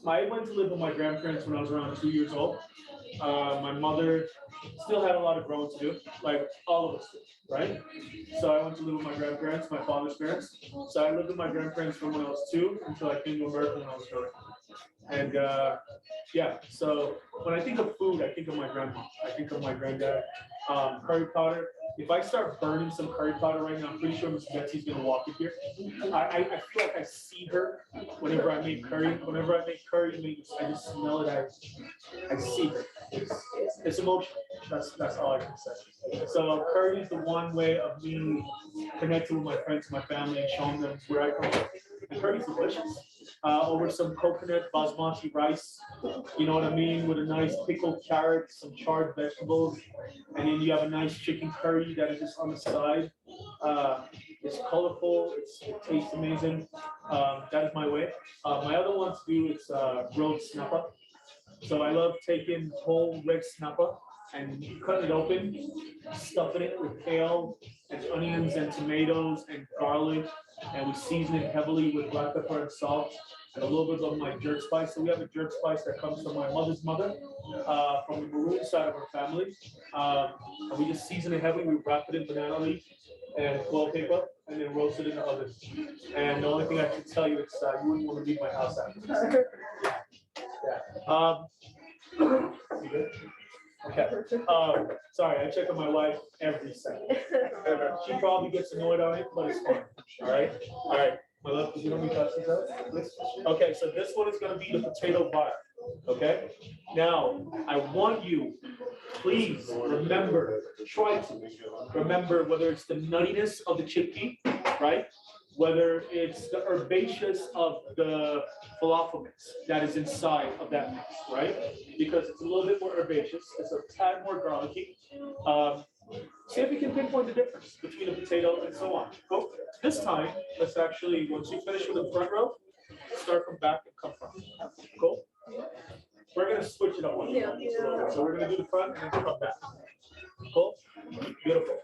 I went to live with my grandparents when I was around 2 years old. My mother still had a lot of growing to do, like all of us did, right? So I went to live with my grandparents, my father's parents. So I lived with my grandparents from when I was 2 until I came to America when I was 3. And yeah, so when I think of food, I think of my grandma. I think of my granddad. Curry powder. If I start burning some curry powder right now, I'm pretty sure Miss Betsy's gonna walk in here. I feel like I see her whenever I make curry. Whenever I make curry, I just smell it. I see her. It's emotional. That's all I can say. So curry is the one way of me connecting with my friends, my family, and showing them where I come from. And curry's delicious. Over some coconut basmati rice, you know what I mean, with a nice pickled carrot, some charred vegetables, and then you have a nice chicken curry that is just on the side. It's colorful, it tastes amazing. That is my way. My other one to do is grilled snapper. So I love taking whole red snapper and cutting it open, stuffing it with kale and onions and tomatoes and garlic, and we season it heavily with black pepper and salt and a little bit of my jerk spice. So we have a jerk spice that comes from my mother's mother, from the maroon side of our family. And we just season it heavily. We wrap it in banana leaf and foil paper, and then roast it in the oven. And the only thing I can tell you is you wouldn't want to leave my house after this. Okay. Sorry, I check on my wife every second. She probably gets annoyed on it, but it's fine. All right. All right. My love, you want me to pass these out, please? Okay, so this one is gonna be the potato butter, okay? Now, I want you, please remember, try to remember whether it's the nuttiness of the chickpea, right? Whether it's the herbaceous of the falafel mix that is inside of that mix, right? Because it's a little bit more herbaceous, it's a tad more garlicky. See if you can pinpoint the difference between a potato and so on. Go. This time, let's actually, once you finish with the front row, start from back and come front. Cool? We're gonna switch it up. So we're gonna do the front and then come back. Cool? Beautiful.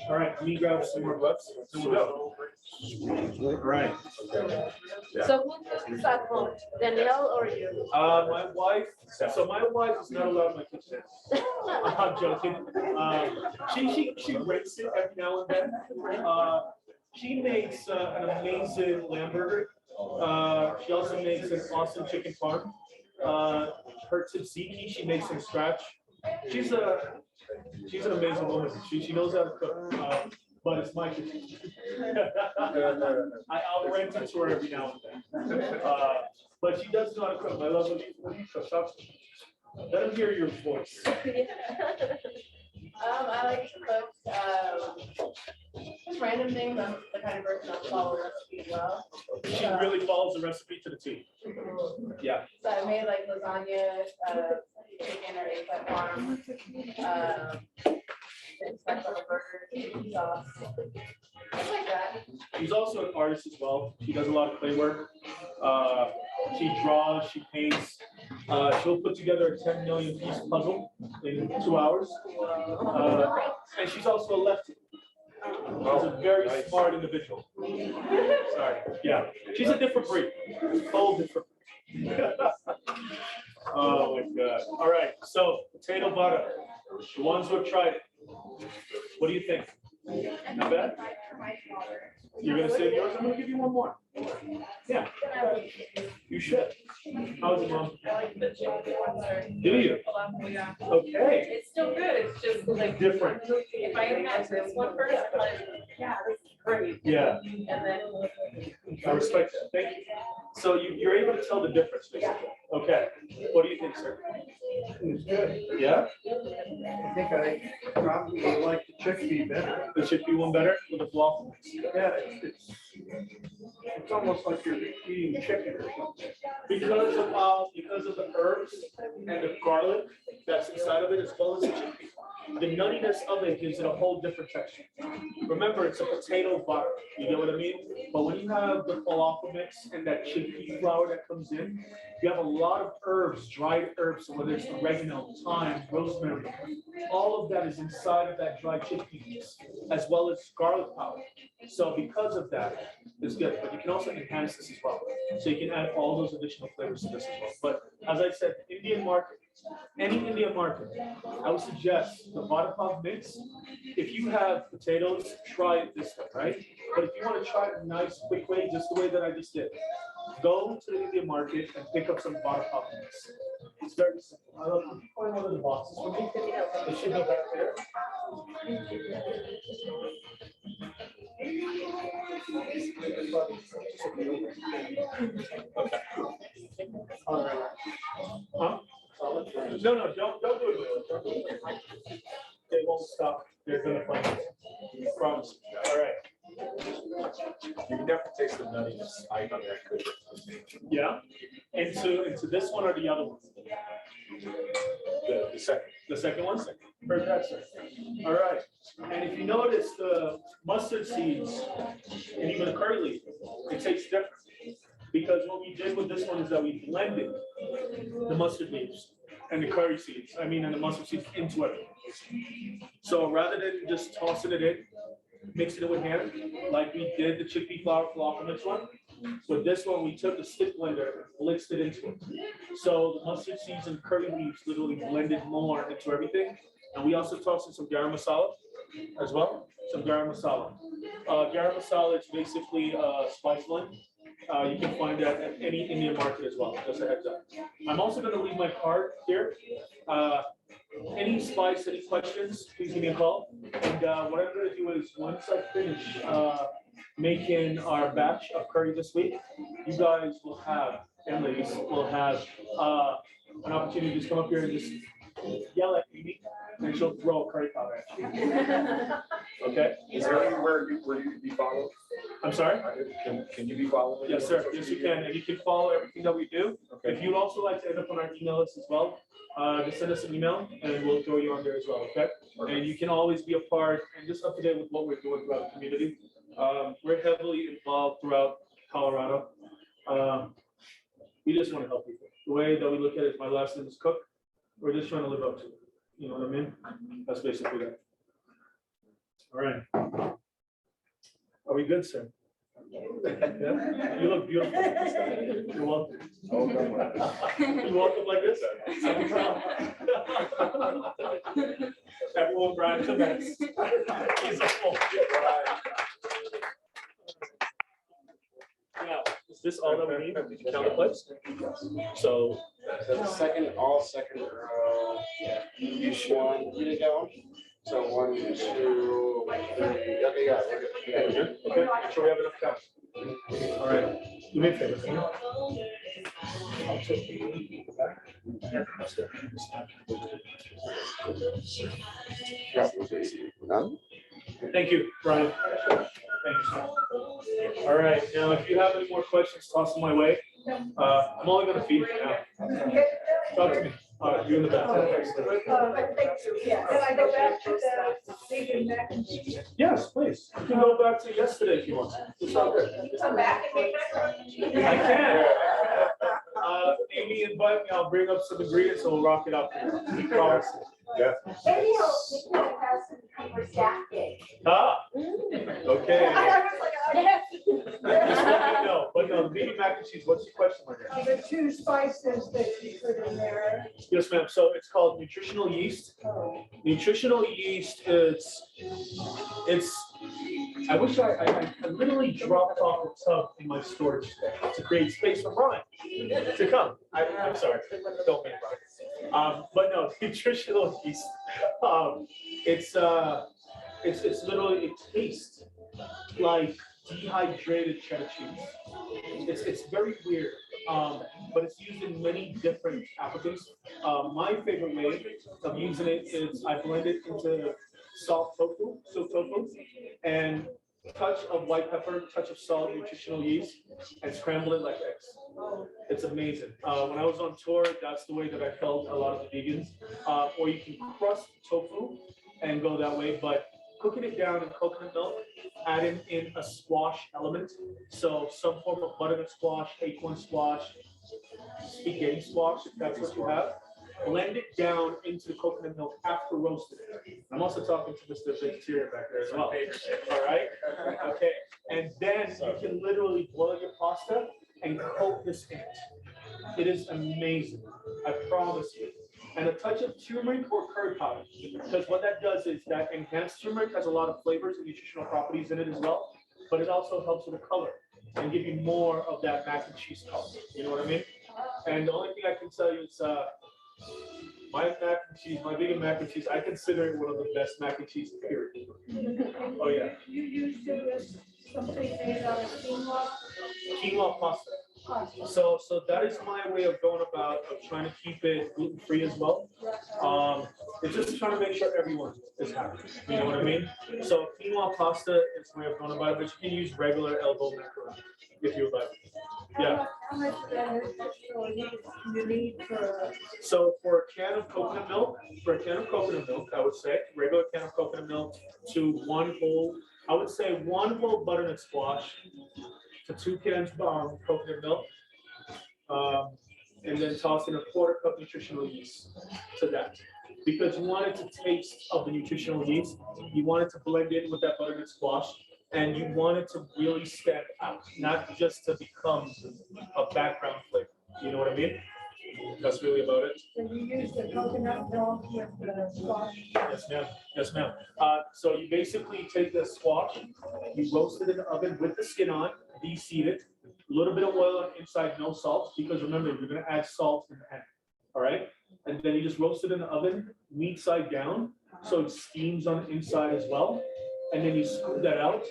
All right, let me grab some more gloves. Then we'll go. All right. So who start home, Danielle or you? My wife, so my wife is not allowed in my kitchen. I'm joking. She rents it every now and then. She makes an amazing lamb burger. She also makes an awesome chicken parm. Her tzatziki, she makes from scratch. She's an amazing woman. She knows how to cook. But it's my kitchen. I'll rent it to her every now and then. But she does know how to cook. I love when you cook. Let them hear your voice. I like to cook, just random things. I'm the kind of person that follow a recipe well. She really follows the recipe to the T. Yeah. So I made like lasagna, chicken or eggplant parm, special burger, sauce, things like that. She's also an artist as well. She does a lot of clay work. She draws, she paints. She'll put together a 10 million piece puzzle in 2 hours. And she's also a lefty. She's a very smart individual. Sorry. Yeah. She's a different breed. Whole different breed. Oh my God. All right. So potato butter. The ones who have tried it. What do you think? Not bad? You're gonna save yours? I'm gonna give you one more. Yeah. You should. How's it, Mom? I like the chicken ones or. Do you? Falafel, yeah. Okay. It's still good, it's just like. Different. If I had this one first, I'm like, yeah, this is great. Yeah. And then. I respect that. Thank you. So you're able to tell the difference, basically. Okay. What do you think, sir? It's good. Yeah? I think I probably like the chickpea better. The chickpea one better with the falafel mix? Yeah, it's almost like you're eating chicken or something. Because of the herbs and the garlic that's inside of it, as well as the chickpea. The nuttiness of it gives it a whole different texture. Remember, it's a potato butter. You get what I mean? But when you have the falafel mix and that chickpea flour that comes in, you have a lot of herbs, dried herbs, so whether it's oregano, thyme, rosemary, all of that is inside of that dried chickpea mix, as well as garlic powder. So because of that, it's good. But you can also enhance this as well. So you can add all those additional flavors to this as well. But as I said, Indian market, any Indian market, I would suggest the Vada Pav mix. If you have potatoes, try it this way, right? But if you want to try it in a nice, quick way, just the way that I just did, go to the Indian market and pick up some Vada Pav mix. It's very simple. I love it. Find one of the boxes for me. It should be back there. Okay. All right. Huh? No, don't do it. Don't do it. They won't stop. They're gonna find it. Promise. All right. You can definitely taste the nuttiness. I know that good. Yeah. Into this one or the other one? The second. The second one? Heard that, sir. All right. And if you notice the mustard seeds and even the curry leaf, it tastes different. Because what we did with this one is that we blended the mustard leaves and the curry seeds, and the mustard seeds into it. So rather than just tossing it in, mixing it with hand, like we did the chickpea flour falafel mix one, with this one, we took the stick blender and blitzed it into it. So the mustard seeds and curry leaves literally blended more into everything. And we also tossed in some garam masala as well, some garam masala. Garam masala is basically a spice blend. You can find that at any Indian market as well, just a heads up. I'm also gonna leave my card here. Any spice, any questions, please give me a call. And what I'm gonna do is, once I finish making our batch of curry this week, you guys will have, and ladies will have, an opportunity to just come up here and just yell at Amy, and she'll throw a curry powder at you. Okay? Is there anywhere where you can be followed? I'm sorry? Can you be followed? Yes, sir. Yes, you can. And you can follow everything that we do. Okay. If you'd also like to end up on our email list as well, just send us an email and we'll throw you on there as well, okay? And you can always be a part and just up to date with what we're doing throughout the community. We're heavily involved throughout Colorado. We just want to help people. The way that we look at it, my last name is Cook. We're just trying to live up to it. You know what I mean? That's basically that. All right. Are we good, sir? Yeah? You look beautiful. You're welcome. You're welcome like this. Everyone, Brian, to Venice. He's a fool. Now, is this all that we need? Did you count the plates? So. The second, all second row. You should one, you go. So 1, 2, 3. Okay, yeah. Okay, good. Okay, make sure we have enough cups. All right, do me a favor. Can you? I'll take the back. None? Thank you, Brian. Thank you, sir. All right, now if you have any more questions, toss them my way. I'm only gonna feed you now. Talk to me. You're in the back. Can I go back to the vegan mac and cheese? Yes, please. You can go back to yesterday if you want. It's all good. Come back and make macaroni and cheese. I can. Amy, invite me. I'll bring up some ingredients and we'll rock it up. Promise. Yeah. Maybe he'll have some for staff day. Ah, okay. I was like, Just let me know. But no, the vegan mac and cheese, what's your question, my dear? The 2 spices that you put in there. Yes, ma'am. So it's called nutritional yeast. Nutritional yeast is, I wish I literally dropped off a tub in my storage today to create space for Brian to come. I'm sorry, don't make Brian. But no, nutritional yeast, it's literally, it tastes like dehydrated cheddar cheese. It's very weird, but it's used in many different applications. My favorite way of using it is I blend it into soft tofu, and touch of white pepper, touch of salt, nutritional yeast, and scramble it like eggs. It's amazing. When I was on tour, that's the way that I felt a lot of the vegans. Or you can crust tofu and go that way, but cooking it down in coconut milk, adding in a squash element. So some form of butternut squash, acorn squash, spaghetti squash, if that's what you have. Blend it down into the coconut milk after roasted. I'm also talking to Mr. Vegetarian back there as well. All right? Okay. And then you can literally boil your pasta and coat this in it. It is amazing. I promise you. And a touch of turmeric or curry powder, because what that does is that enhanced turmeric has a lot of flavors and nutritional properties in it as well, but it also helps with the color and give you more of that mac and cheese color. You know what I mean? And the only thing I can tell you is my mac and cheese, my vegan mac and cheese, I consider it one of the best mac and cheese period. Oh yeah. You used it with something made out of quinoa. Quinoa pasta. So that is my way of going about of trying to keep it gluten-free as well. It's just trying to make sure everyone is happy. You know what I mean? So quinoa pasta is my way of going about it, but you can use regular elbow macaroni if you would like. Yeah. How much of that is you need for? So for a can of coconut milk, I would say regular can of coconut milk to one whole butternut squash to 2 cans of coconut milk, and then toss in a 1/4 cup nutritional yeast to that. Because you want it to taste of the nutritional yeast, you want it to blend in with that butternut squash, and you want it to really stand out, not just to become a background flavor. You know what I mean? That's really about it. So you use the coconut milk with the squash? Yes, ma'am. Yes, ma'am. So you basically take the squash, you roast it in the oven with the skin on, de-seed it, a little bit of oil on the inside, no salt, because remember, you're gonna add salt in the end, all right? And then you just roast it in the oven, meat side down, so it steams on the inside as well. And then you scoop that out,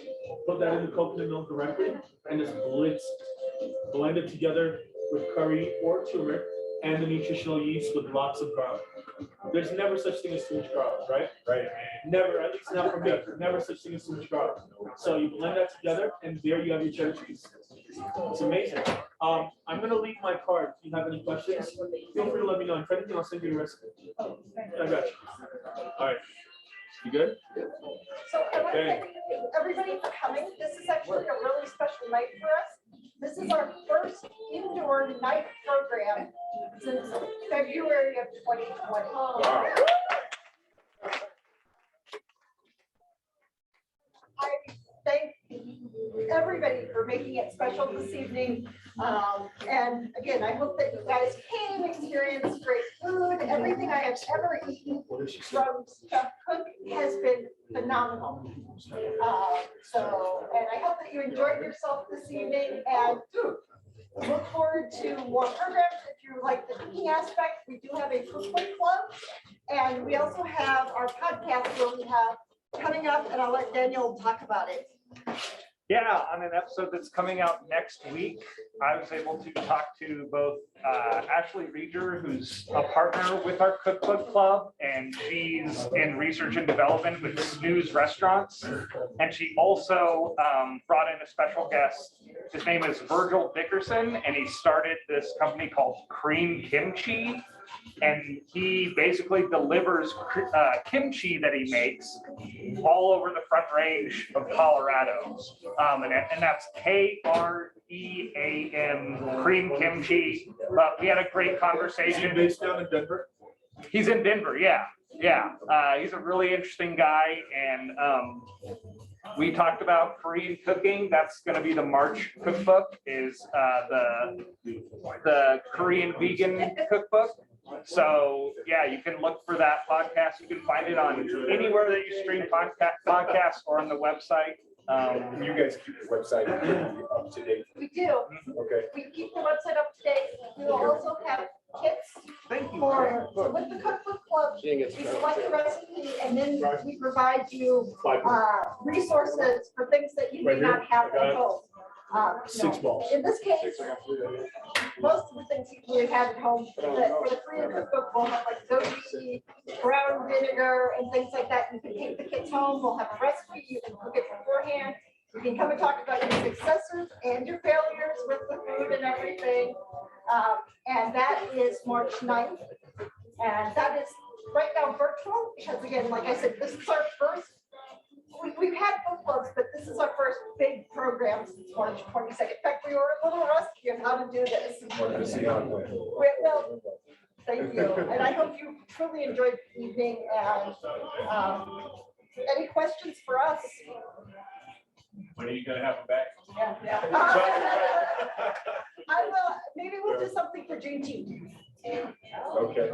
put that in the coconut milk directly, and just blend it together with curry or turmeric and the nutritional yeast with lots of garlic. There's never such thing as too much garlic, right? Right. Never, at least not for me, never such thing as too much garlic. So you blend that together and there you have your cheddar cheese. It's amazing. I'm gonna leave my card. If you have any questions, feel free to let me know. If anything, I'll send you the recipe. I got you. All right. You good? So I want to Okay. thank everybody for coming. This is actually a really special night for us. This is our first indoor night program since February of 2020. Wow. I thank everybody for making it special this evening. And again, I hope that you guys came, experienced great food. Everything I have ever eaten from Chef Cooke has been phenomenal. And I hope that you enjoyed yourself this evening and look forward to more programs. If you like the cooking aspect, we do have a Cookbook Club. And we also have our podcast where we have coming up, and I'll let Daniel talk about it. Yeah, on an episode that's coming out next week, I was able to talk to both Ashley Reeder, who's a partner with our Cookbook Club, and she's in research and development with Snooze Restaurants. And she also brought in a special guest. His name is Virgil Dickerson, and he started this company called Cream Kimchi. And he basically delivers kimchi that he makes all over the Front Range of Colorado. And that's KREAM, Cream Kimchi. But we had a great conversation. Based down in Denver. He's in Denver, yeah. He's a really interesting guy. And we talked about Korean cooking. That's going to be the March cookbook, is the Korean vegan cookbook. So yeah, you can look for that podcast. You can find it on anywhere that you stream podcasts or on the website. You guys keep the website up to date. We do. Okay. We keep the website up to date. We will also have kits Thank you. so with the Cookbook Club. We select a recipe and then we provide you resources for things that you may not have at home. 6 balls. In this case, most of the things you have at home, for the Korean cookbook, we'll have like goji, brown vinegar and things like that. You can take the kits home, we'll have a recipe, you can cook it beforehand. You can come and talk about your successes and your failures with the food and everything. And that is March 9th. And that is right now virtual, because again, like I said, this is our first, we've had book clubs, but this is our first big program since March 22nd. In fact, we were a little rusty on how to do this. Wanted to see how it went. Well, thank you. And I hope you truly enjoyed the evening. And any questions for us? When are you gonna have them back? Yeah. I will, maybe we'll do something for Juneteenth. Okay.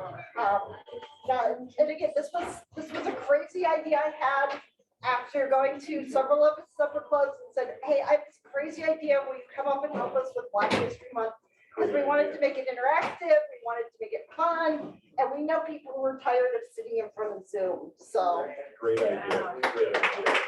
And again, this was a crazy idea I had after going to several of the supper clubs and said, hey, I have this crazy idea. Will you come up and help us with Black History Month? Because we wanted to make it interactive, we wanted to make it fun, and we know people who are tired of sitting in front of Zoom. So Great idea. Great idea.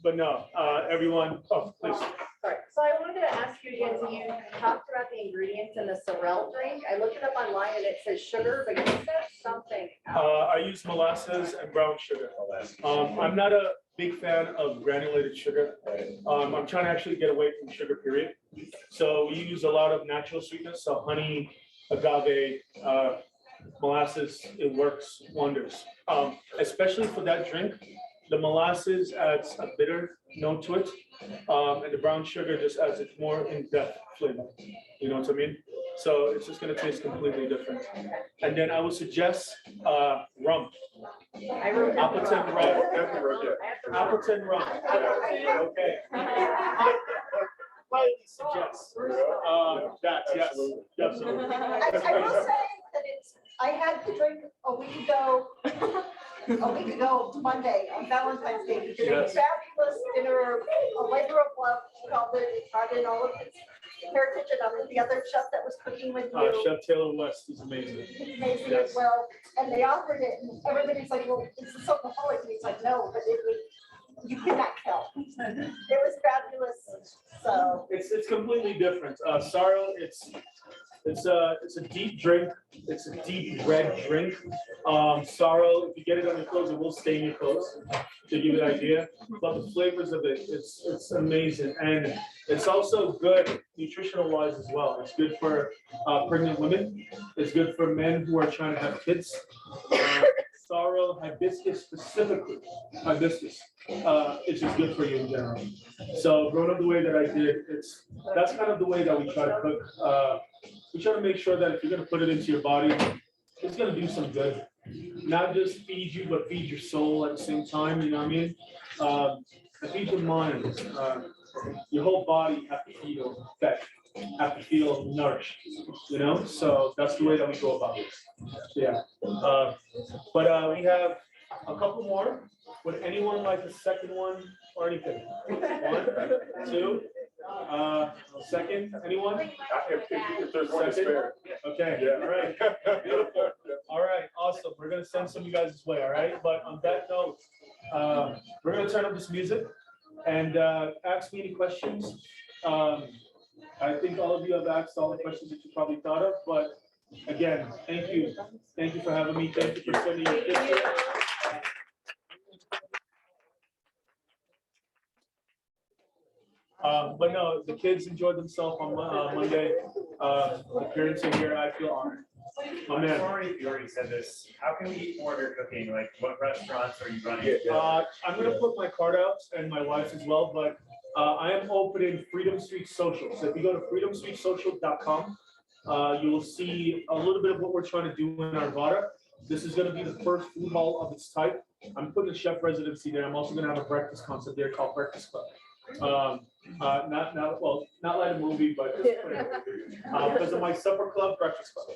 But no, everyone, oh, please. Sorry, so I wanted to ask you again, so you talked about the ingredients in the sorrel drink. I looked it up online and it says sugar, but you said something else. I use molasses and brown sugar. I'm not a big fan of granulated sugar. I'm trying to actually get away from sugar, period. So we use a lot of natural sweetness, so honey, agave, molasses, it works wonders. Especially for that drink, the molasses adds a bitter note to it, and the brown sugar just adds it more in-depth flavor. You know what I mean? So it's just gonna taste completely different. And then I would suggest rum. I wrote down the Appleton wrong- rum. Definitely wrote that. Appleton rum. Okay. Highly suggest that, yes, definitely. I will say that I had the drink a week ago Monday on Valentine's Day. We did a Yes. fabulous dinner, a labor of love, we called it. It brought in all of its pay attention, the other chef that was cooking with you. Chef Taylor West is amazing. He's amazing Yes. as well, and they offered it, and everybody's like, well, it's a alcoholic, and he's like, no, but you cannot tell. It was fabulous, so. It's completely different. Sorrow, it's a deep drink. It's a deep red drink. Sorrow, if you get it on your clothes, it will stain your clothes, to give you an idea. But the flavors of it, it's amazing. And it's also good nutritional wise as well. It's good for pregnant women. It's good for men who are trying to have kids. Sorrow, hibiscus specifically, hibiscus, it's just good for you in general. So growing up the way that I did, that's kind of the way that we try to cook. We try to make sure that if you're gonna put it into your body, it's gonna do some good. Not just feed you, but feed your soul at the same time, you know what I mean? Feed your mind, your whole body have to feel fed, have to feel nourished, you know? So that's the way that we go about this. Yeah. But we have a couple more. Would anyone like a second one or anything? One, two, second, anyone? If there's one to spare. Okay, yeah, all right. Beautiful. All right, awesome. We're gonna send some of you guys this way, all right? But on that note, we're gonna turn up this music and ask me any questions. I think all of you have asked all the questions that you probably thought of, but again, thank you. Thank you for having me. Thank you for sending your picture. But no, the kids enjoyed themselves on Monday. The parents are here. I feel honored. My man. You already said this. How can we eat more of your cooking? Like, what restaurants are you running? I'm gonna put my card out and my wife's as well, but I am opening Freedom Street Social. So if you go to freedomstreetsocial.com, you will see a little bit of what we're trying to do in our Vada. This is gonna be the first food hall of its type. I'm putting a chef residency there. I'm also gonna have a breakfast concept there called Breakfast Club. Not like a movie, but because of my supper club, breakfast club.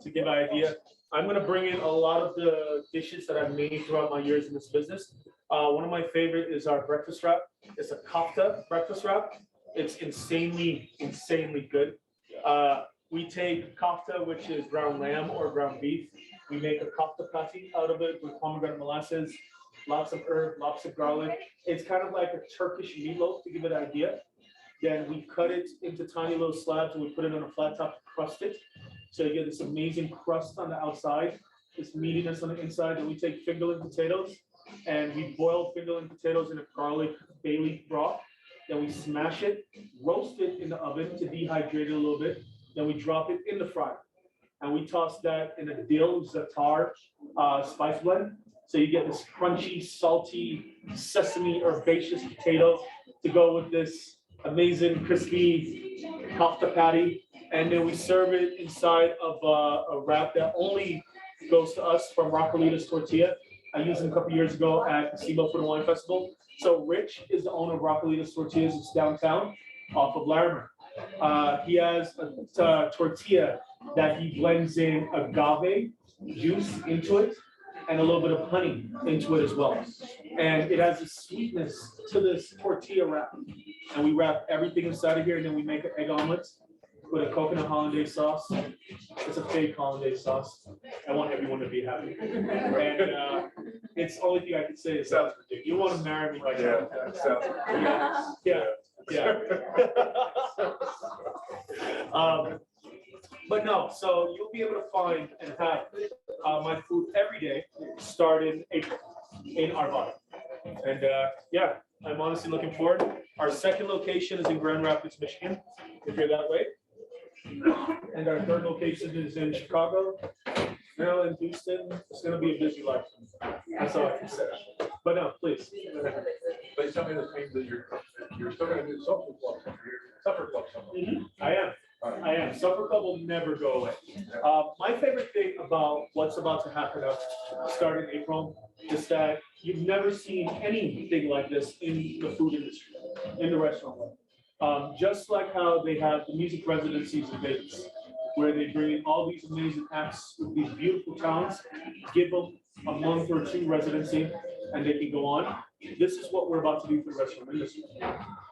To give an idea, I'm gonna bring in a lot of the dishes that I've made throughout my years in this business. One of my favorite is our breakfast wrap. It's a kofta breakfast wrap. It's insanely good. We take kofta, which is ground lamb or ground beef. We make a kofta patty out of it with pomegranate molasses, lots of herb, lots of garlic. It's kind of like a Turkish meatloaf, to give it an idea. Then we cut it into tiny little slabs and we put it on a flat top to crust it. So you get this amazing crust on the outside, this meatiness on the inside. And we take fingerling potatoes and we boil fingerling potatoes in a garlic bay leaf broth. Then we smash it, roast it in the oven to dehydrate it a little bit. Then we drop it in the fryer. And we toss that in a dill za'atar spice blend. So you get this crunchy, salty, sesame herbaceous potato to go with this amazing crispy kofta patty. And then we serve it inside of a wrap that only goes to us from Raquelitas Tortilla. I used them a couple years ago at the Steamboat Food and Wine Festival. So Rich is the owner of Raquelitas Tortillas. It's downtown off of Larimer. He has a tortilla that he blends in agave juice into it and a little bit of honey into it as well. And it has a sweetness to this tortilla wrap. And we wrap everything inside of here, and then we make an egg omelet with a coconut hollandaise sauce. It's a fake hollandaise sauce. I want everyone to be happy. And it's the only thing I can say is Sounds ridiculous. you want to marry me right now. That sounds. Yeah. But no, so you'll be able to find and have my food every day, starting April in Arvada. And yeah, I'm honestly looking forward. Our second location is in Grand Rapids, Michigan, if you're that way. And our third location is in Chicago, Maryland, Houston. It's gonna be a busy life. That's all I can say. But no, please. Please tell me the thing that you're still gonna do social club, supper club. I am. Supper Club will never go away. My favorite thing about what's about to happen up starting April is that you've never seen anything like this in the food industry, in the restaurant world. Just like how they have the music residencies in Vegas, where they bring in all these amazing acts with these beautiful towns, give them a month or two residency, and they can go on. This is what we're about to do for the restaurant industry.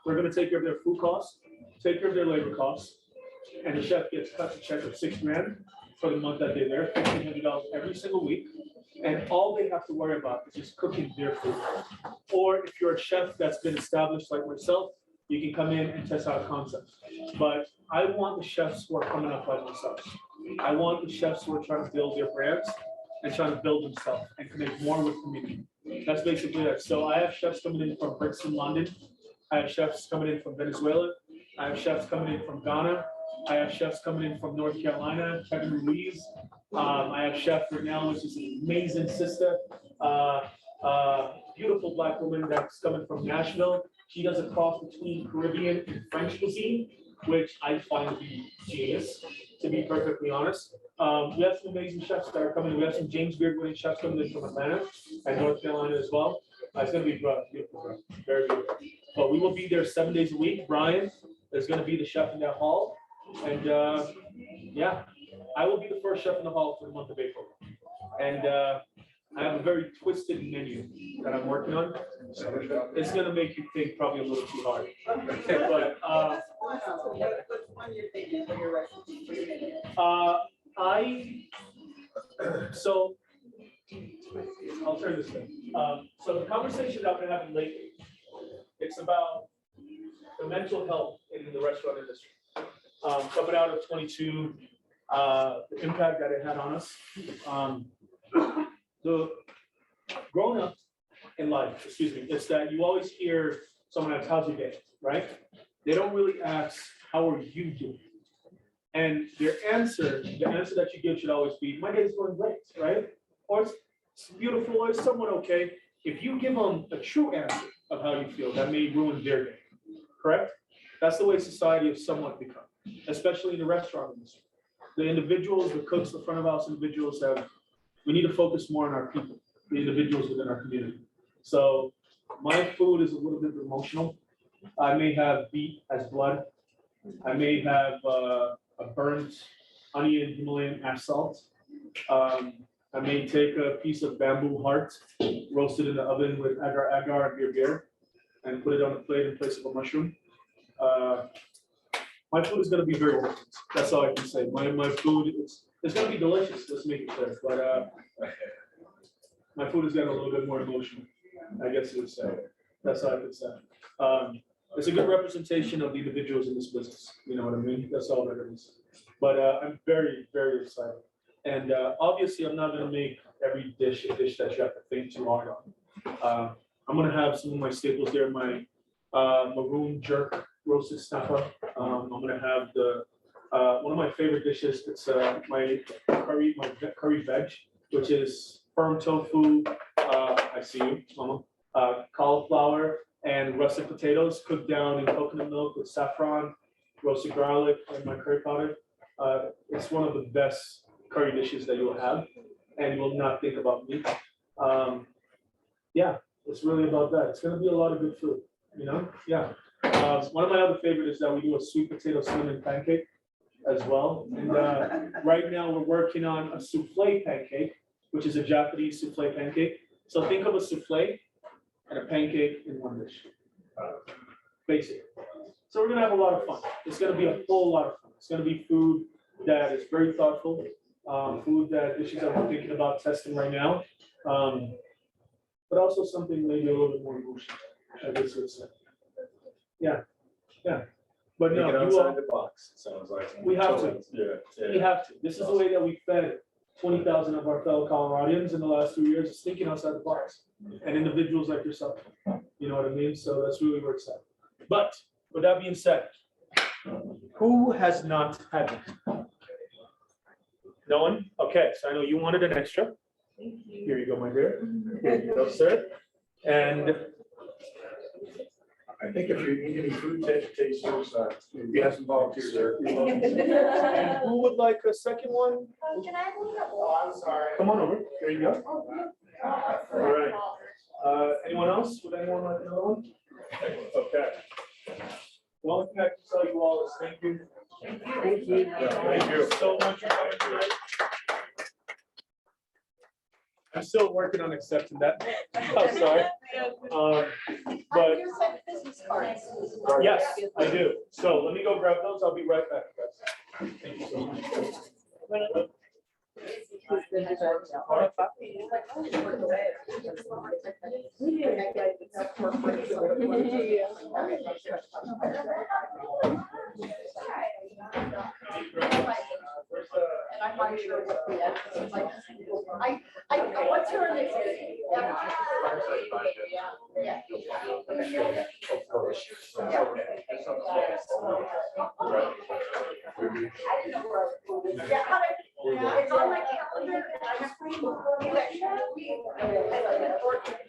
We're going to take care of their food costs. take care of their labor costs, and the chef gets cut a check of $6,000 for the month that they're there, $1,500 every single week. And all they have to worry about is just cooking their food. Or if you're a chef that's been established like myself, you can come in and test out concepts. But I want the chefs who are coming up like myself. I want the chefs who are trying to build their brands and trying to build themselves and connect more with community. That's basically it. So I have chefs coming in from Brixton, London. I have chefs coming in from Venezuela. I have chefs coming in from Ghana. I have chefs coming in from North Carolina, Kevin Ruiz. I have Chef Renelle, which is an amazing sister. Beautiful Black woman that's coming from Nashville. She does a cross between Caribbean and French cuisine, which I find to be genius, to be perfectly honest. We have some amazing chefs that are coming. We have some James Beard winning chefs coming in from Atlanta and North Carolina as well. It's gonna be beautiful, bro. Very beautiful. But we will be there 7 days a week. Brian is gonna be the chef in that hall. And yeah, I will be the first chef in the hall for the month of April. And I have a very twisted menu that I'm working on. It's gonna make you think probably a little too hard. But so I'll turn this in. So the conversation that I've been having lately, it's about the mental health in the restaurant industry. Coming out of 22, the impact that it had on us. The growing up in life, is that you always hear someone ask, how's your day, right? They don't really ask, how are you doing? And their answer, the answer that you give should always be, my day's going great, right? Or it's beautiful, or it's somewhat okay. If you give them a true answer of how you feel, that may ruin their day, correct? That's the way society has somewhat become, especially in the restaurant industry. The individuals, the cooks, the front of house individuals we need to focus more on our people, the individuals within our community. So my food is a little bit emotional. I may have beet as blood. I may have a burnt onion Himalayan ash salt. I may take a piece of bamboo heart, roast it in the oven with agar and beer, and put it on a plate in place of a mushroom. My food is going to be very different. That's all I can say. My food, it's going to be delicious. Let's make it clear. But my food is getting a little bit more emotional, I guess you would say. That's all I could say. It's a good representation of the individuals in this business. You know what I mean? That's all that it is. But I'm very, very excited. And obviously, I'm not going to make every dish a dish that you have to think too hard on. I'm going to have some of my staples there. My maroon jerk roasted snapper. I'm going to have the one of my favorite dishes. It's my curry veg, which is firm tofu. I see you, Mama. Cauliflower and russet potatoes cooked down in coconut milk with saffron, roasted garlic, and my curry powder. It's one of the best curry dishes that you'll have, and you will not think about meat. Yeah, it's really about that. It's going to be a lot of good food, you know? Yeah. One of my other favorites is that we do a sweet potato cinnamon pancake as well. And right now we're working on a souffle pancake, which is a Japanese souffle pancake. So think of a souffle and a pancake in one dish. Basic. So we're gonna have a lot of fun. It's gonna be a whole lot of fun. It's gonna be food that is very thoughtful, food that dishes that we're thinking about testing right now, but also something maybe a little bit more emotional, I guess you would say. Yeah, yeah. But no, Make it you outside all, the box, it sounds like. We have to. Yeah. we have to. This is the way that we fed 20,000 of our fellow Coloradians in the last 2 years, is thinking outside the box. And individuals like yourself, you know what I mean? So that's really where it's at. But with that being said, who has not had it? No one? Okay, so I know you wanted an extra. Here you go, my dear. Here you go, sir. And I think if you need any food tasters, you have some volunteers there. and who would like a second one? Can I have one? Oh, I'm sorry. Come on over. Here you go. All right. Anyone else? Would anyone like another one? Okay. Well, one thing I can tell you all is thank you. Thank you so much for coming tonight. I'm still working on accepting that. I'm sorry. But yes, I do. So let me go grab those. I'll be right back, guys. Thank you so much. And I'm not sure what the address is like. What's her name? Yeah, how